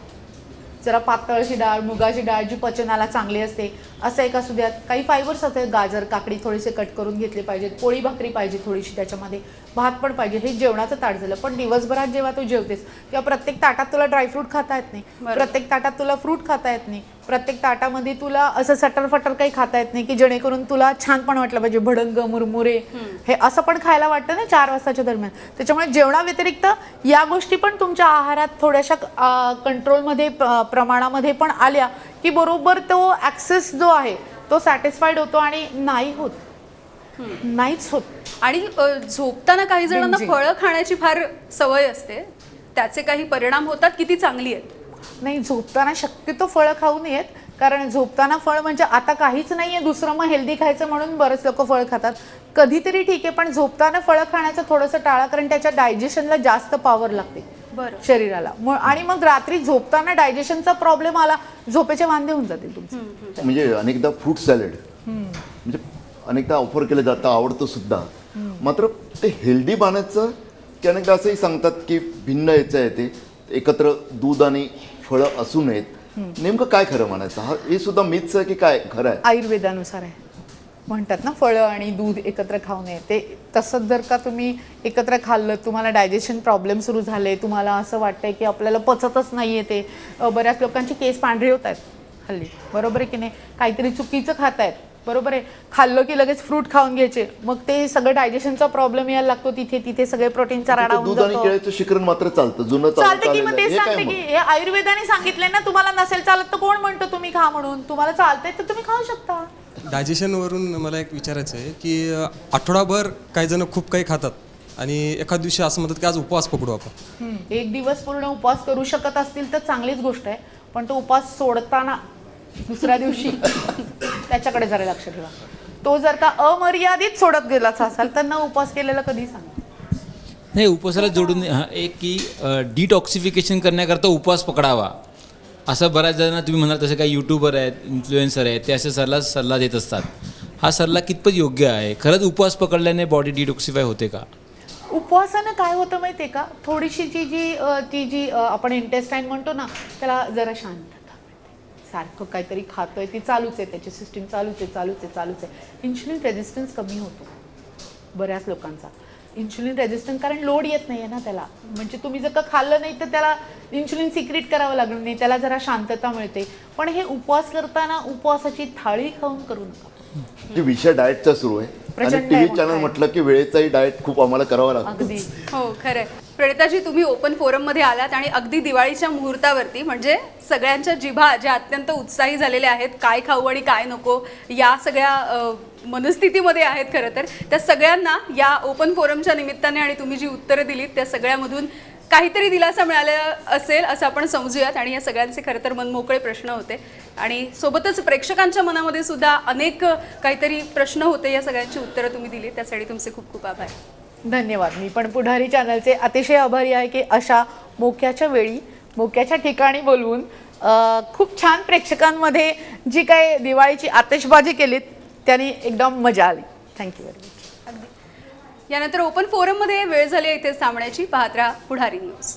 जरा पातळ अशी डाळ, मुगाची डाळ जी पचनाला चांगली असते असं एक असू द्यात. काही फायबर्स असतात, गाजर, काकडी थोडेसे कट करून घेतले पाहिजेत, पोळी भाकरी पाहिजे थोडीशी, त्याच्यामध्ये भात पण पाहिजे. हे जेवणाचं ताट झालं. पण दिवसभरात जेव्हा तू जेवतेस तेव्हा प्रत्येक ताटात तुला ड्रायफ्रूट खाता येत नाही, प्रत्येक ताटात तुला फ्रूट खाता येत नाही, प्रत्येक ताटामध्ये तुला असं सटरफटर काही खाता येत नाही की जेणेकरून तुला छान पण वाटलं पाहिजे. भडंग, मुरमुरे हे असं पण खायला वाटतं ना 4 वाजताच्या दरम्यान. त्याच्यामुळे जेवणाव्यतिरिक्त या गोष्टी पण तुमच्या आहारात थोड्याशा कंट्रोलमध्ये, प्रमाणामध्ये पण आल्या की बरोबर तो ॲक्सेस जो आहे तो सॅटिस्फाईड होतो आणि नाही होत, नाहीच होत. आणि झोपताना काही जणांना फळं खाण्याची फार सवय असते, त्याचे काही परिणाम होतात, किती चांगली आहेत? नाही, झोपताना शक्यतो फळं खाऊ नयेत, कारण झोपताना फळ म्हणजे आता काहीच नाहीये दुसरं, मग हेल्दी खायचं म्हणून बरेच लोक फळ खातात. कधीतरी ठीक आहे, पण झोपताना फळं खाण्याचं थोडंसं टाळा, कारण त्याच्या डायजेशनला जास्त पॉवर लागते शरीराला. आणि मग रात्री झोपताना डायजेशनचा प्रॉब्लेम आला, झोपेचे वांदे होऊन जातील तुमचे. म्हणजे अनेकदा फ्रूट सॅलड म्हणजे अनेकदा ऑफर केलं जातं, आवडतं सुद्धा, मात्र ते हेल्दी बनायचं की अनेकदा असंही सांगतात की भिन्न याचं आहे, ते एकत्र दूध आणि फळं असू नयेत. नेमकं काय खरं म्हणायचं? हा हे सुद्धा मिथ्स आहे की काय खरं आहे? आयुर्वेदानुसार आहे, म्हणतात ना फळं आणि दूध एकत्र खाऊ नये. ते तसंच जर का तुम्ही एकत्र खाल्लं, तुम्हाला डायजेशन प्रॉब्लेम सुरू झाले, तुम्हाला असं वाटतंय की आपल्याला पचतच नाहीये, ते बऱ्याच लोकांचे केस पांढरे होत आहेत हल्ली, बरोबर आहे की नाही? काहीतरी चुकीचं खात आहेत, बरोबर आहे. खाल्लं की लगेच फ्रूट खाऊन घ्यायचे, मग ते सगळं डायजेशनचा प्रॉब्लेम यायला लागतो. तिथे सगळे प्रोटीनचा राडा होऊन दूध आणि केळीचं शिकरण मात्र चालतं, जुनं चालतं की मग तेच सांगते की हे आयुर्वेदाने सांगितलंय ना, तुम्हाला नसेल चालत तर कोण म्हणतो तुम्ही खा म्हणून? तुम्हाला चालतंय तर तुम्ही खाऊ शकता. डायजेशनवरून मला एक विचारायचं आहे की आठवडाभर काही जण खूप काही खातात आणि एखाद दिवशी असं म्हणतात की आज उपवास पकडू आपण. एक दिवस पूर्ण उपवास करू शकत असतील तर चांगलीच गोष्ट आहे, पण तो उपवास सोडताना दुसऱ्या दिवशी त्याच्याकडे जरा लक्ष ठेवा. तो जर का अमर्यादित सोडत गेलाच असाल तर न उपवास केलेला कधी सांगा नाही. उपवासाला जोडून एक की डिटॉक्सिफिकेशन करण्याकरता उपवास पकडावा, असं बऱ्याच जणांना तुम्ही म्हणाल तसे काही यूट्यूबर आहेत, इन्फ्लुएन्सर आहेत, ते असे सल्ला देत असतात. हा सल्ला कितपत योग्य आहे? खरंच उपवास पकडल्याने बॉडी डिटॉक्सिफाय होते का? उपवासानं काय होतं माहिती आहे का, थोडीशी ती जी आपण इंटेस्टाईन म्हणतो ना, त्याला जरा शांतता मिळते. सारखं काहीतरी खातोय, ती चालूच आहे, त्याची सिस्टीम चालूच आहे. इन्शुलिन रेझिस्टन्स कमी होतो बऱ्याच लोकांचा. इन्शुलिन रेझिस्टन्स कारण लोड येत नाही आहे ना त्याला, म्हणजे तुम्ही जर का खाल्लं नाही तर त्याला इन्शुलिन सिक्रेट करावं लागलं नाही, त्याला जरा शांतता मिळते. पण हे उपवास करताना उपवासाची थाळी खाऊन करू नका. विषय डाएटचा सुरू आहे आणि टीव्ही चॅनल म्हटलं की वेळेचाही डाएट खूप आम्हाला करावा लागतो. अगदी हो, खरंय. प्रणिताजी, तुम्ही ओपन फोरममध्ये आलात आणि अगदी दिवाळीच्या मुहूर्तावरती, म्हणजे सगळ्यांच्या जिभा ज्या अत्यंत उत्साही झालेल्या आहेत, काय खाऊ आणि काय नको या सगळ्या मनस्थितीमध्ये आहेत खरं तर, त्या सगळ्यांना या ओपन फोरमच्या निमित्ताने आणि तुम्ही जी उत्तरं दिलीत त्या सगळ्यामधून काहीतरी दिलासा मिळालेला असेल असं आपण समजूयात. आणि या सगळ्यांचे खरं तर मनमोकळे प्रश्न होते आणि सोबतच प्रेक्षकांच्या मनामध्ये सुद्धा अनेक काहीतरी प्रश्न होते. या सगळ्यांची उत्तरं तुम्ही दिली त्यासाठी तुमचे खूप खूप आभार. धन्यवाद. मी पण पुढारी चॅनलचे अतिशय आभारी आहे की अशा मोक्याच्या वेळी मोक्याच्या ठिकाणी बोलवून खूप छान प्रेक्षकांमध्ये जी काय दिवाळीची आतिषबाजी केलीत त्यांनी एकदम मजा आली. Thank you very much. यानंतर ओपन फोरममध्ये वेळ झाली इथेच थांबण्याची. पाहत राहा पुढारी न्यूज.